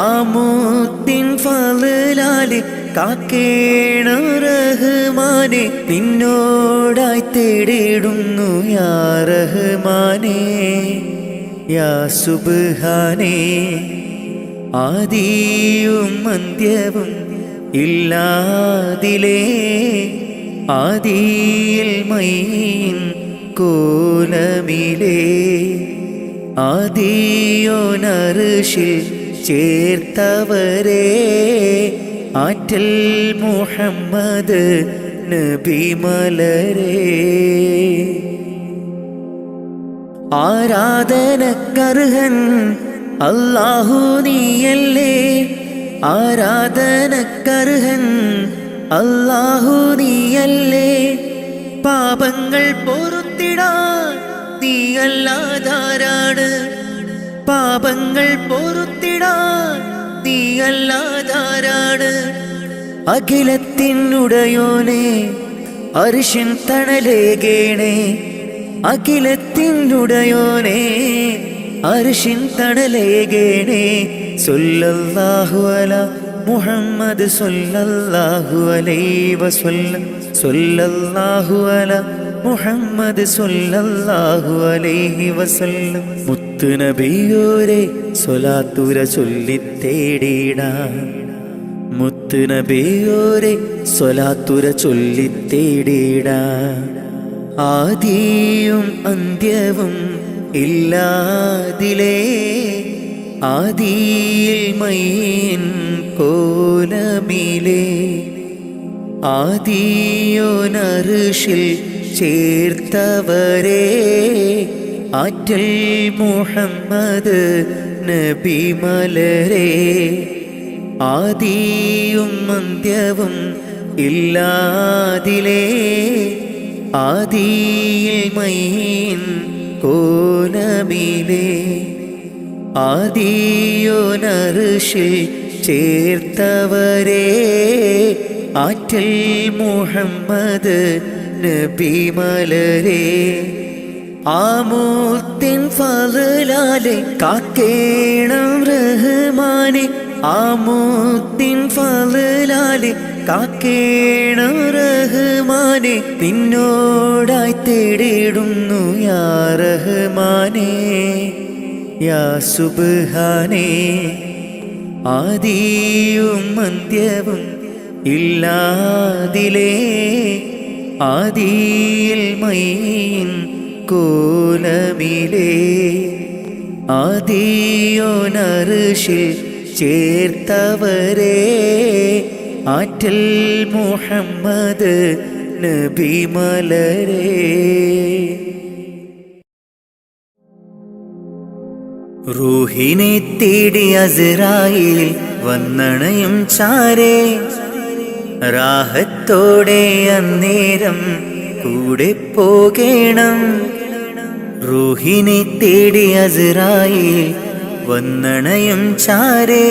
ആമൂത്തിൻ ഫളലാലെ കാക്കേണം റഹ്മാനെ, നിന്നോടായി തേടിടുന്നു യാ റഹ്മാനെ യാ സുബ്ഹാനേ. ആദിയും അന്ത്യവും ഇല്ലാതിലേ, ആദിയിൽ മൈൻ കോലമിലേ, ആദിയോനർശിൽ ചേർത്തവരേ, ആറ്റൽ മുഹമ്മദ് നബി മലരേ. ആരാധനക്കർഹൻ അല്ലാഹു നീയല്ലേ, ആരാധനക്കർഹൻ അല്ലാഹു നീയല്ലേ, പാപങ്ങൾ പൊറുത്തിടാൻ നീയല്ലാതാരാണ്, പാപങ്ങൾ പൊറുത്തിടാൻ നീയല്ലാതാരാണ്. അഖിലത്തിനുടയോനെ അർശിൻ തണലേകേണേ, അഖിലത്തിനുടയോനെ അർശിൻ തണലേകേണേ. സ്വല്ലല്ലാഹു അലാ മുഹമ്മദ് സ്വല്ലല്ലാഹു അലൈഹി വസല്ലം, സ്വല്ലല്ലാഹു അലാ മുഹമ്മദ് സ്വല്ലല്ലാഹു അലൈഹി വസല്ലം. മുത്തു നബിയോരെ സ്വലാത്തുര ചൊല്ലിത്തേടിടാം, മുത്തു നബിയോരെ സ്വലാത്തുര ചൊല്ലിത്തേടിടാം. ആദിയും അന്ത്യവും ഇല്ലാതിലേ, ആദിയിൽ മൈൻ കോലമിലേ, ആദിയോനർശിൽ ചേർത്തവരേ, ആറ്റൽ മുഹമ്മദ് നബി മലരേ. ആദിയും അന്ത്യവും ഇല്ലാതിലേ, ആദിയിൽ മൈൻ കോലമിലേ, ആദിയോനർശിൽ ചേർത്തവരേ, ആറ്റൽ മുഹമ്മദ് നബി മലരേ. ആമൂത്തിൻ ഫളലാലെ കാക്കേണം റഹ്മാനെ, ആമൂത്തിൻ ഫളലാലെ കാക്കേണം റഹ്മാനെ, നിന്നോടായി തേടിടുന്നു യാ റഹ്മാനെ യാ സുബ്ഹാനേ. ആദിയും അന്ത്യവും ഇല്ലാതിലേ, ആദിയിൽ മൈൻ കോലമിലേ, ആദിയോനർശിൽ ചേർത്തവരേ, ആറ്റൽ മുഹമ്മദ് നബി മലരേ. റൂഹിനെ തേടി അസ്രായീൽ വന്നണയും ചാരേ, റാഹത്തോടെ അന്നേരം കൂടെ പോകേണം. റൂഹിനെ തേടി അസ്രായീൽ വന്നണയും ചാരേ,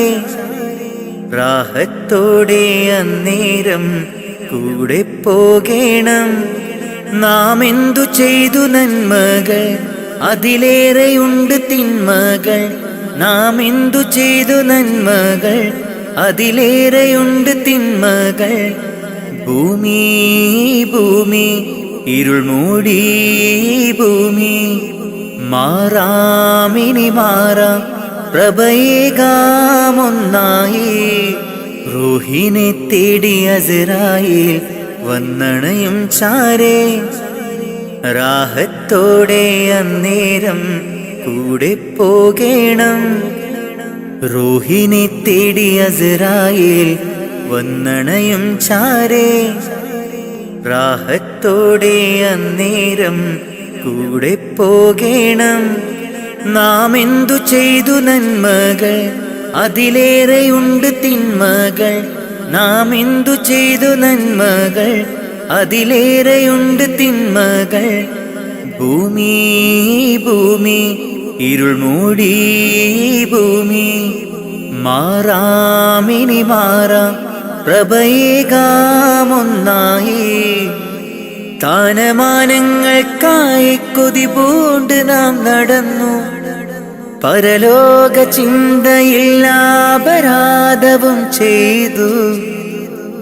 റാഹത്തോടെ അന്നേരം കൂടെ പോകേണം. നാം എന്തു ചെയ്തു നന്മകൾ അതിലേറെയുണ്ട് തിന്മകൾ, നാം എന്തു ചെയ്തു നന്മകൾ അതിലേറെയുണ്ട് തിന്മകൾ. ഭൂമി ഭൂമി ഇരുൾ മൂടി ഭൂമി, മാറാമിനി മാറാം പ്രഭയേകാമൊന്നായി. റൂഹിനെ തേടി അസ്രായീൽ വന്നണയും ചാരേ, റാഹത്തോടെ അന്നേരം കൂടെ പോകേണം. റൂഹിനെ തേടി അസ്രായീൽ വന്നണയും ചാരേ, റാഹത്തോടെ അന്നേരം കൂടെ പോകേണം. നാം എന്തു ചെയ്തു നന്മകൾ അതിലേറെയുണ്ട് തിന്മകൾ, നാം എന്തു ചെയ്തു നന്മകൾ അതിലേറെയുണ്ട് തിന്മകൾ. ഭൂമി ഭൂമി ഇരുൾ മൂടി ഭൂമി, മാറാമിനി മാറാം പ്രഭയേകാമൊന്നായി. സ്ഥാനമാനങ്ങൾക്കായി കൊതി പൂണ്ട് നാം നടന്നു. പരലോക ചിന്തയിൽ അപരാധവും ചെയ്തു.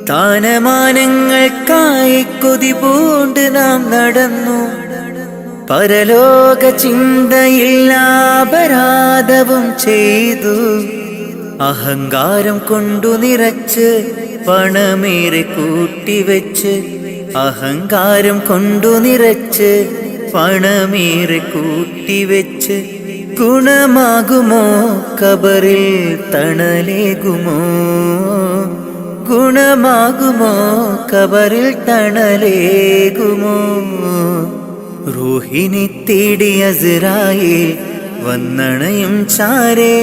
സ്ഥാനമാനങ്ങൾക്കായി കൊതി പൂണ്ട് നാം നടന്നു. പരലോക ചിന്തയിൽ അപരാധവും ചെയ്തു. അഹങ്കാരം കൊണ്ടു നിറച്ച് പണമേറെ കൂട്ടിവെച്ച്, അഹങ്കാരം കൊണ്ടു നിറച്ച് പണമേറെ കൂട്ടിവെച്ച്, ഗുണമാകുമോ കബറിൽ തണലേകുമോ? ഗുണമാകുമോ കബറിൽ തണലേകുമോ? റൂഹിനെ തേടി അസ്രായേൽ വന്നണയും ചാരേ.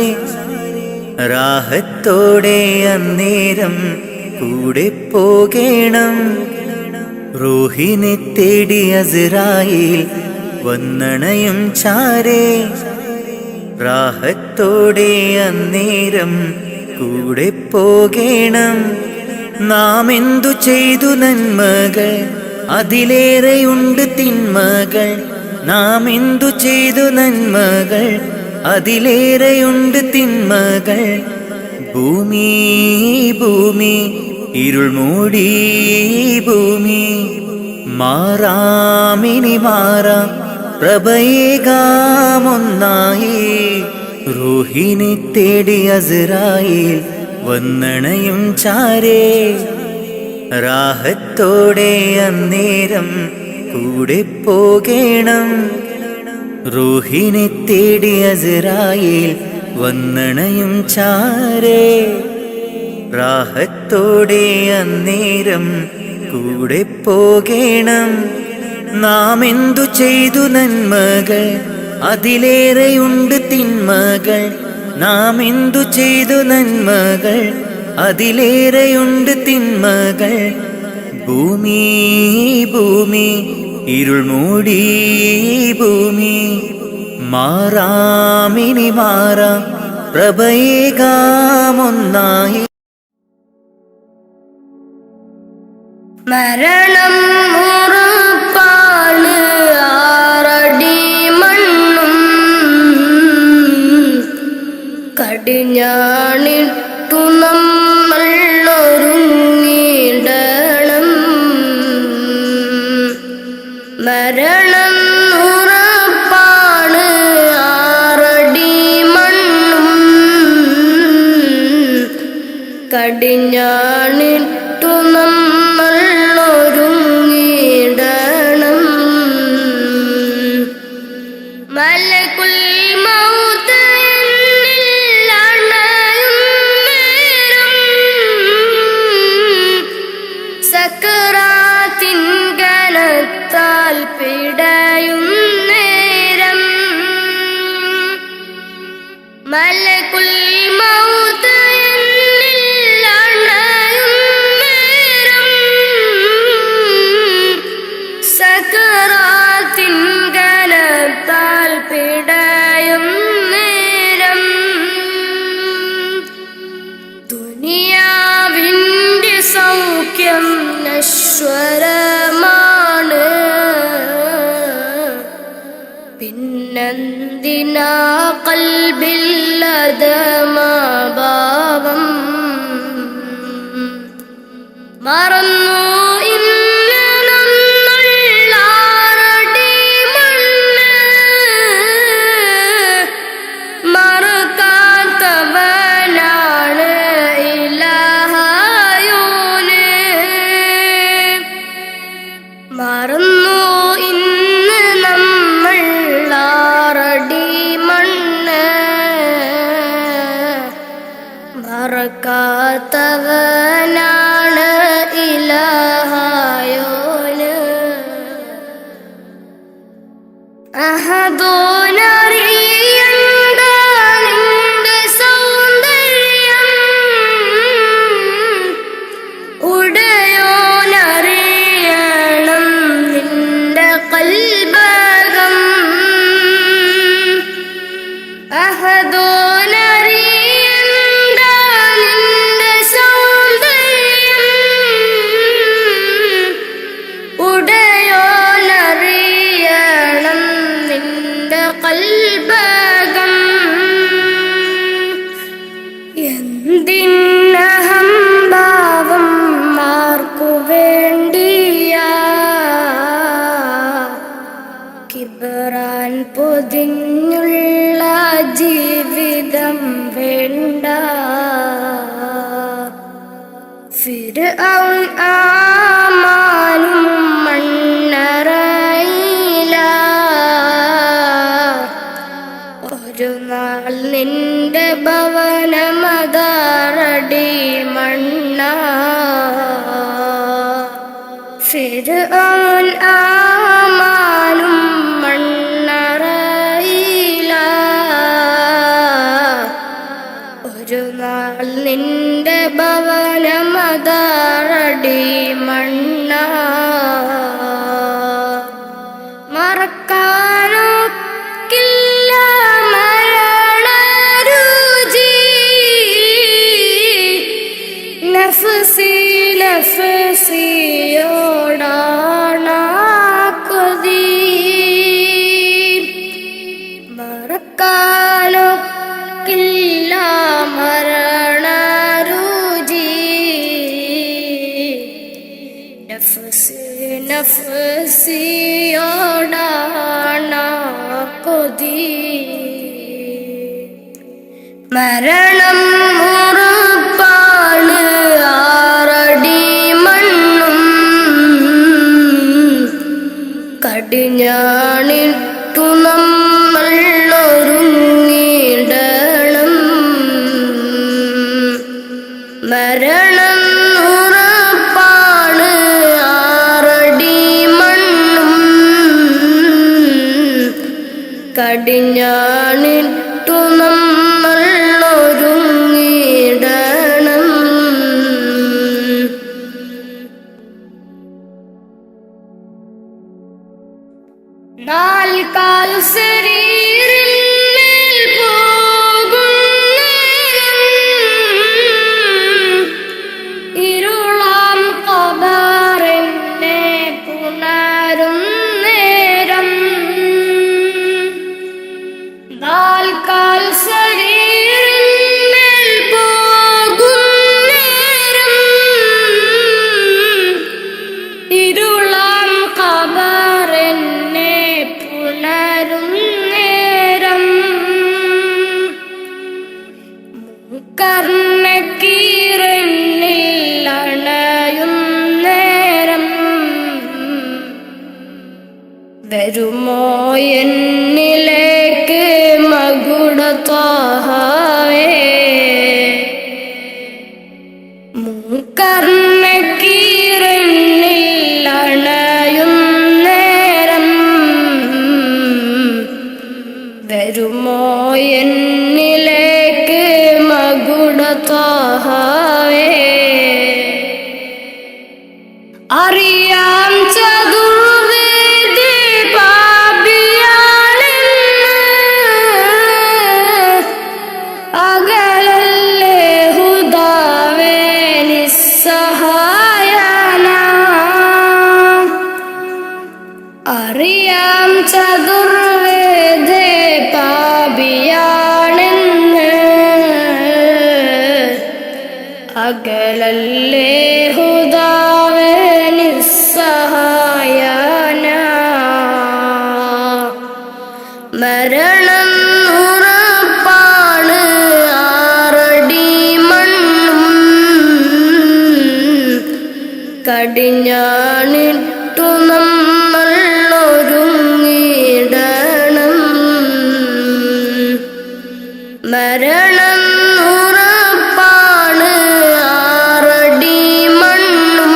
റാഹത്തോടെ അന്നേരം കൂടെ പോകേണം. റൂഹിനെ തേടി അസ്രായേൽ വന്നണയും ചാരേ. റാഹത്തോടെ അന്നേരം കൂടെ പോകേണം. നാം എന്തു ചെയ്തു നന്മകൾ, അതിലേറെയുണ്ട് തിന്മകൾ. നാം എന്തു ചെയ്തു നന്മകൾ, അതിലേറെയുണ്ട് തിന്മകൾ. ഭൂമി ഭൂമി ഇരുൾ മൂടി ഭൂമി, മാറാമിനി മാറാം പ്രഭയേകാമൊന്നായി. റൂഹിനെ തേടി അസ്രായേൽ വന്നണയും ചാരേ. റാഹത്തോടെ അന്നേരം കൂടെ പോകേണം. റൂഹിനെ തേടി അസ്രായേൽ വന്നണയും ചാരേ. റാഹത്തോടെ അന്നേരം കൂടെ പോകേണം. നാം എന്തു ചെയ്തു നന്മകൾ, അതിലേറെയുണ്ട് തിന്മകൾ. നാം എന്തു ചെയ്തു നന്മകൾ, അതിലേറെയുണ്ട് തിന്മകൾ. ഭൂമി ഭൂമി ഇരുൾ മൂടി ഭൂമി, മാറാമിനി മാറാം പ്രഭയേകാമൊന്നായി. മരണം ഉറപ്പാണ്, ആറടി മണ്ണും കടിഞ്ഞാണിട്ടു നമ്മൾ ഒരുങ്ങിടണം. മരണം ഉറപ്പാണ്, ആറടി മണ്ണും കടിഞ്ഞാണിട്ടു നമ്മൾ ഒരുങ്ങിടണം. മലകുൽ മൗത്ത് എന്നിൽ അണയും നേരം, സക്കറാത്തിൻ കനത്താൽ പിടയും നേരം. മലകുൽ മൗത്ത് എന്നിൽ അണയും നേരം, സക്കറാത്തിൻ കനത്താൽ പിടയും നേരം. ദുനിയാവിൻ്റെ സൗഖ്യം നശ്വരമാണ്, പിന്നെന്തിനാ കൽബില്ലതമാഭാവം. മറന്നു ഇന്ന് നമ്മൾ ആറടി മണ്ണ്, മറക്കാത്തവനാണ് ഇലാഹായോന്. മറന്നു ഇന്ന് നമ്മൾ ആറടി മണ്ണ്, മറക്കാത്തവനാണ് ഇലാഹായോന്. അഹദോനറിയണ്ട നിന്റെ സൗന്ദര്യം, ഉടയോനറിയണം നിന്റെ കൽബകം. അഹദോനറിയണ്ട നിന്റെ സൗന്ദര്യം, ഉടയോ ഫിർഔൻ ആമാനും മണ്ണറയില ഒരു നാൾ നിന്റെ ഭവനമതാറടി മണ്ണ ഫിർഔൻ ആമാനും മണ്ണറയില ഒരു നാൾ നിന്റെ ഭവനമതാറടി മണ്ണ മറക്കാനൊക്കില്ല മരണരുചി നഫ്സി നഫ്സിയോടാണ കൊതി മറക്കാനൊക്കില്ല മരണരുചി നഫ്സി നഫ്സിയോടാണ കൊതി മരണം ഉറപ്പാണ് ആറടി മണ്ണും കടിഞ്ഞാണിട്ടു നമ്മൾ ഒരുങ്ങിടണം മരണം ഉറപ്പാണ് ആറടി മണ്ണും കടിഞ്ഞാണിട്ടു നമ്മൾ ഒരുങ്ങിടണം നാൽക്കാൽ ശരീരിന്മേൽ പോകുന്നേരം ഇരുളാം ഖബറിനെ പുണരും നേരം നാൽക്കാൽ ശരീരിന്മേൽ പോകുന്നേരം ഇരുളാം ഖബറിനെ പുണരും നേരം കർണക്കീരനിൽ അണയും നേരം വരുമോ എന്നിലേക്ക് മകുടത്വഹവേ കർണക്കീരനിൽ അണയും നേരം വരുമോ എന്നിലേക്ക് മകുടത്വഹവേ അറിയാം ചതുർവേദി പാപിയാണെന്ന് അകലല്ലേ ഹുദാവേ നിസ്സഹായന അറിയാം ചതുർവേദി പാപിയാണെന്ന് അകലല്ലേ ഹുദാവേ നിസ്സഹായന മരണം ഉറപ്പാണ് ആറടി മണ്ണും കടിഞ്ഞാണിട്ടു നമ്മൾ ഒരുങ്ങിടണം മരണം ഉറപ്പാണ് ആറടി മണ്ണും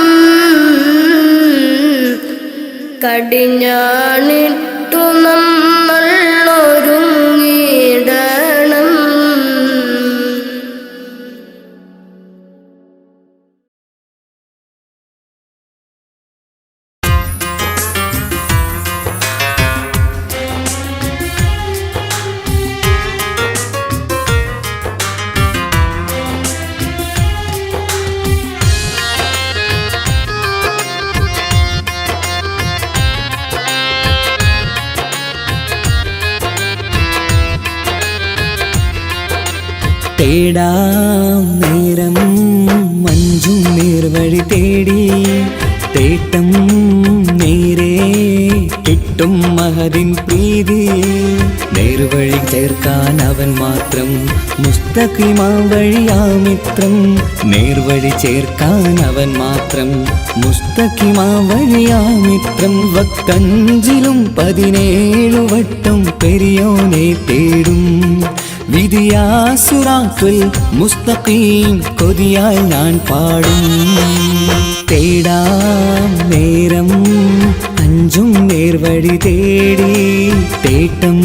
കടിഞ്ഞാണിട്ടു നമ്മൾ ഒരുങ്ങിടണം തേടാം നേരം മഞ്ചും നേർവഴി തേടി തേട്ടം നേരെ കിട്ടും മഹദിൻ പ്രീതി നേർവഴി ചേർക്കാൻ അവൻ മാത്രം മുസ്തഫ മുസ്തഖിമാ വഴിയാമിത്രം നേർവഴി ചേർക്കാൻ അവൻ മാത്രം. മുസ്തഖിമാ വഴിയാമിത്രം വക്തഞ്ചിലും 17 വട്ടം പെരിയോനെ തേടും. വിധിയാസുറാത്തുൽ മുസ്തഖീം കൊതിയാൽ ഞാൻ പാടും. തേടാം നേരം അഞ്ചും നേർവഴി തേടി തേട്ടം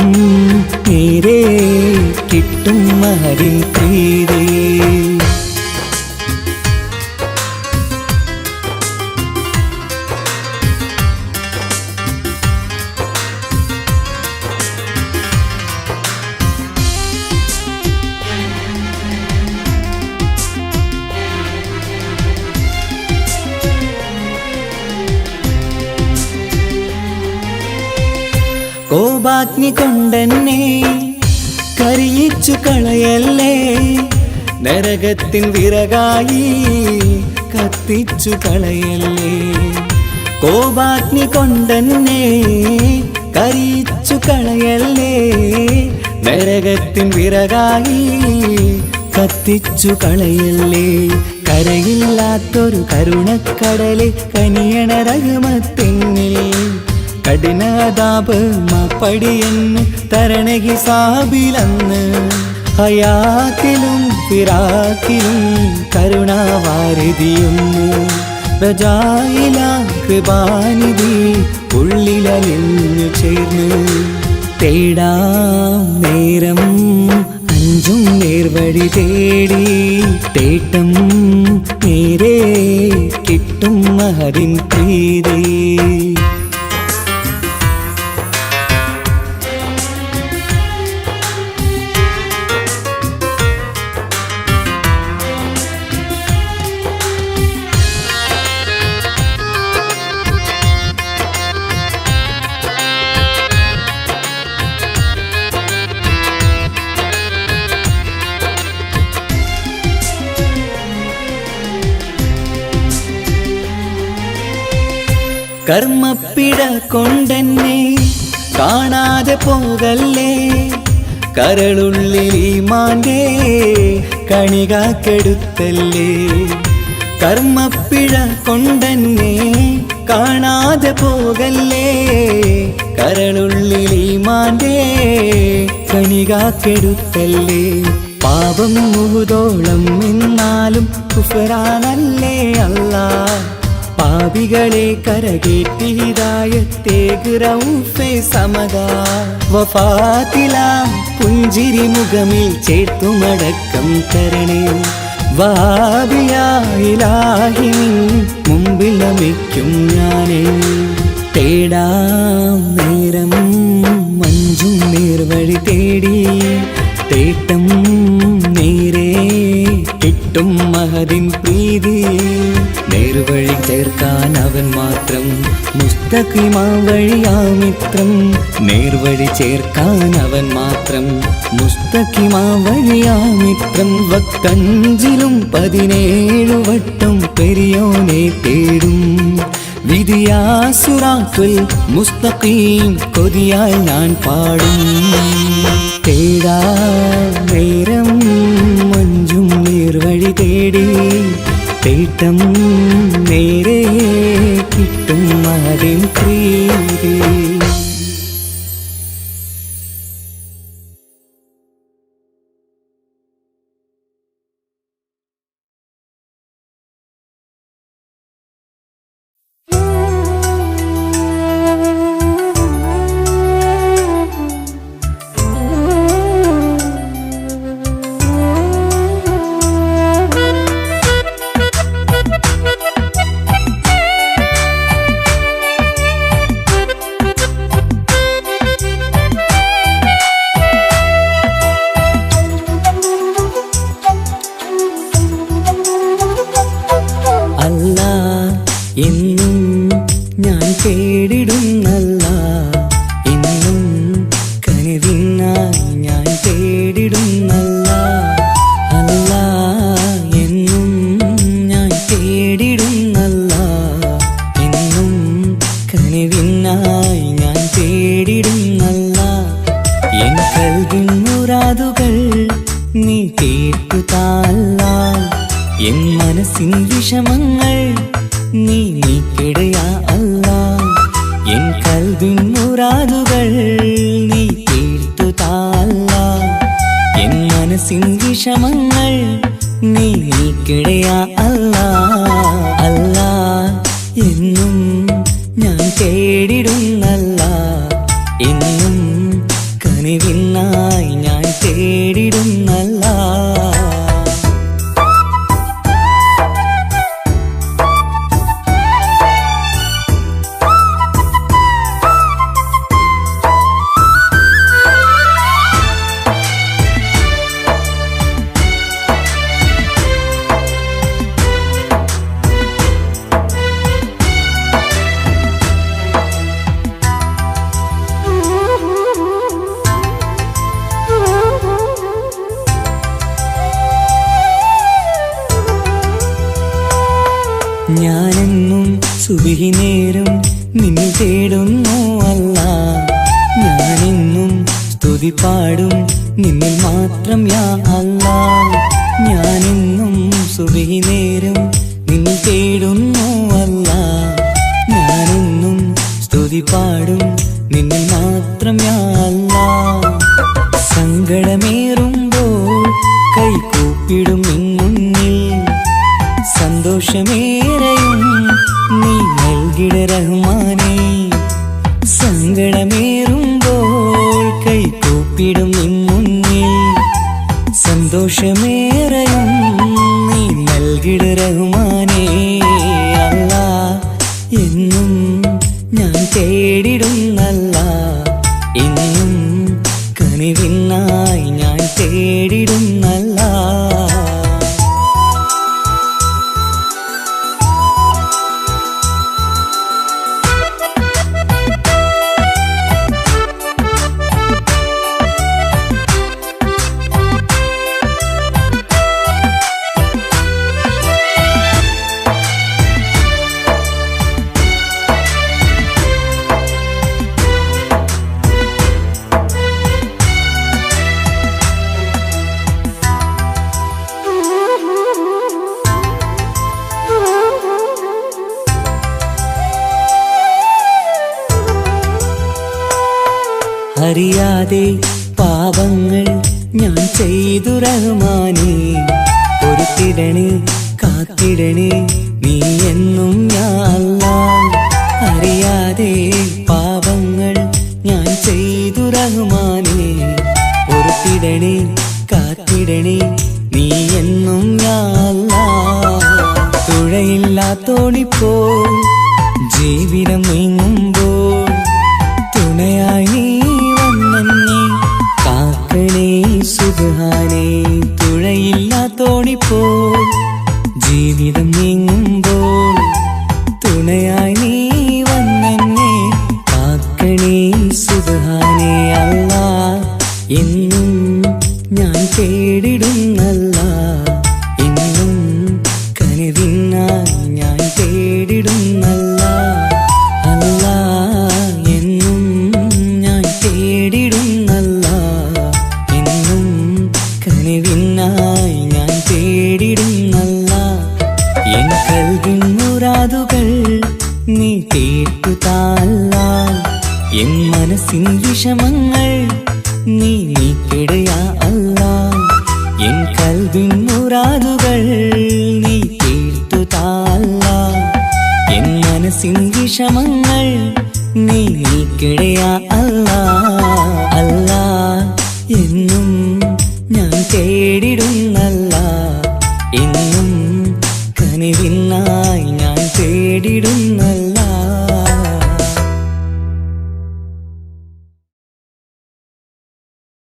നേരെ കിട്ടും മഹരിൻ പ്രീതി. കോപാഗ്നി കൊണ്ടെന്നെ കരിയിച്ചു കളയല്ലേ, നരകത്തിൻ വിറകായി കത്തിച്ചു കളയല്ലേ. കോപാഗ്നി കൊണ്ടെന്നെ കരിയിച്ചു കളയല്ലേ, നരകത്തിൻ വിറകായി കത്തിച്ചു കളയല്ലേ. കരയില്ലാത്തൊരു കരുണക്കടലെ കനിയണ റഹ്മത്തിന്നിൽ കഠിനതാപ് മാപ്പടിയെന്ന് തരണ ഹിസാബിലന്ന്. ഹയാത്തിലും ഫിറാക്കിലും കരുണാവാരിതിയൊന്ന് പ്രജായില കൃപാനിധി ഉള്ളിലലിഞ്ഞു ചേർന്ന്. തേടാം നേരം അഞ്ചും നേർവഴി തേടി തേട്ടം നേരെ കിട്ടും മഹരിൻ പ്രീതി. കർമ്മപ്പിഴ കൊണ്ടെന്നെ കാണാതെ പോകല്ലേ, കരളുള്ളിൽ ഈമാന്റെ കണികാക്കെടുത്തല്ലേ. കർമ്മപ്പിഴ കൊണ്ടെന്നെ കാണാതെ പോകല്ലേ, കരളുള്ളിൽ ഈമാന്റെ കണികാക്കെടുത്തല്ലേ. പാപം മുഹുദോളം എന്നാലും കുഫ്റാനല്ലേ അല്ലാ. പാപികളെ കരകേറ്റി ഹിദായത്തേക് റഊഫേ സമദാ. വഫാത്തിലാം പുഞ്ചിരി മുഖമിൽ ചേർത്തുമടക്കം തരണേ. വഹാബിയായിലാഹി നിൻ മുമ്പിൽ നമിക്കും ഞാനേ. തേടാം നേരം മഞ്ചും നേർവഴി തേടി തേട്ടം നേരെ കിട്ടും മഹദിൻ പ്രീതി. നേർവഴി ചേർക്കാൻ അവൻ മാത്രം മുസ്തഖിമാ വഴിയാമിത്രം നേർവഴി ചേർക്കാൻ അവൻ മാത്രം മുസ്തഖിമാ വഴിയാമിത്രം. വക്തഞ്ചിലും 17 വട്ടം പെരിയോനെ തേടും. വിധിയാസുറാത്തുൽ മുസ്തഖീം കൊതിയാൽ ഞാൻ പാടും. തേടാ നേരം മഞ്ചും നേർവഴി തേടി തേട്ടം നേരെ കിട്ടും മഹരിൻ പ്രീതി. എന്നും ഞാൻ തേടിടുന്നല്ല, എന്നും കനിവിനായി ഞാൻ തേടിടുന്നല്ല. അല്ല എന്നും ഞാൻ തേടിടുന്നല്ല, എന്നും കനിവിനായി ഞാൻ തേടിടുന്നല്ല. എൻ കൽവിൻ മുറാദുകൾ നീ തീർത്തു താല്ല എൻ മനസ്സിൻ വിഷമങ്ങൾ നീ നീക്കിടയാ അല്ല എൻ കൽവിൻ മുറാദുകൾ നീ തീർത്തു താല്ല എൻ മനസ്സിൻ വിഷമങ്ങൾ നീ നീക്കിടയാ അല്ല അല്ല എന്നും ഞാൻ തേടിടുന്നല്ല എന്നും കനിവിനായി ഞാൻ തേടിടുന്നല്ല ഞാനെന്നും സുബഹി നേരം നിന്നെ തേടുന്നു അല്ല ഞാനെന്നും സ്തുതി പാടും നിന്നിൽ മാത്രം യാ അല്ല ഞാനെന്നും സുബഹി നേരം നിന്നെ തേടുന്നു അല്ല ഞാനെന്നും സ്തുതി പാടും നിന്നിൽ മാത്രം യാ അല്ല സങ്കടമേറുമ്പോൾ കൈകൂപ്പിടും നിൻ മുന്നിൽ സന്തോഷമേറെയും നീ നൽകിട റഹ്മാനേ സങ്കടമേറുമ്പോൾ കൈകൂപ്പിടും നിൻ മുന്നിൽ സന്തോഷമേറെയും നീ നൽകിട റഹ്മാനേ അല്ലാ എന്നും ഞാൻ തേടിടുന്നല്ല എന്നും കനിവിനായി ഞാൻ തേടിടുന്നല്ല അറിയാതെ പാപങ്ങൾ ഞാൻ ചെയ്തു റഹ്മാനേ പൊറുത്തിടണേ കാത്തിടണേ നീ എന്നും യാ അല്ലാ അറിയാതെ പാപങ്ങൾ ഞാൻ ചെയ്തു റഹ്മാനേ പൊറുത്തിടണേ കാത്തിടണേ നീ എന്നും യാ അല്ലാ തുഴയില്ലാത്തോണിപ്പോൾ ജീവിതം നീങ്ങുമ്പോൾ തുണയായി നീ വന്നെന്നെ കാക്കണേ സുബ്ഹാനേ തുഴയില്ലാത്തോണിപ്പോൾ ജീവിതം നീങ്ങുമ്പോൾ തുണയായി നീ വന്നെന്നെ കാക്കണേ സുബ്ഹാനേ അല്ലാ എന്നും ഞാൻ തേടിടുന്നല്ല എന്നും കനിവിനായി ഞാൻ തേടിടുന്നല്ല അല്ല എന്നും ഞാൻ തേടിടുന്നല്ല എന്നും കനിവിനായി ഞാൻ തേടിടുന്നല്ല എൻ കൽവിൻ മുറാദുകൾ നീ തീർത്തു താല്ല എൻ മനസ്സിൻ വിഷമങ്ങൾ നീ നീക്കിടയാ അല്ല എൻ കൽവിൻ മുറാദുകൾ നീ തീർത്തു താല്ല എൻ മനസ്സിൻ വിഷമങ്ങൾ നീ നീക്കിടയാ അല്ല അല്ല എന്നും ഞാൻ തേടിടുന്നു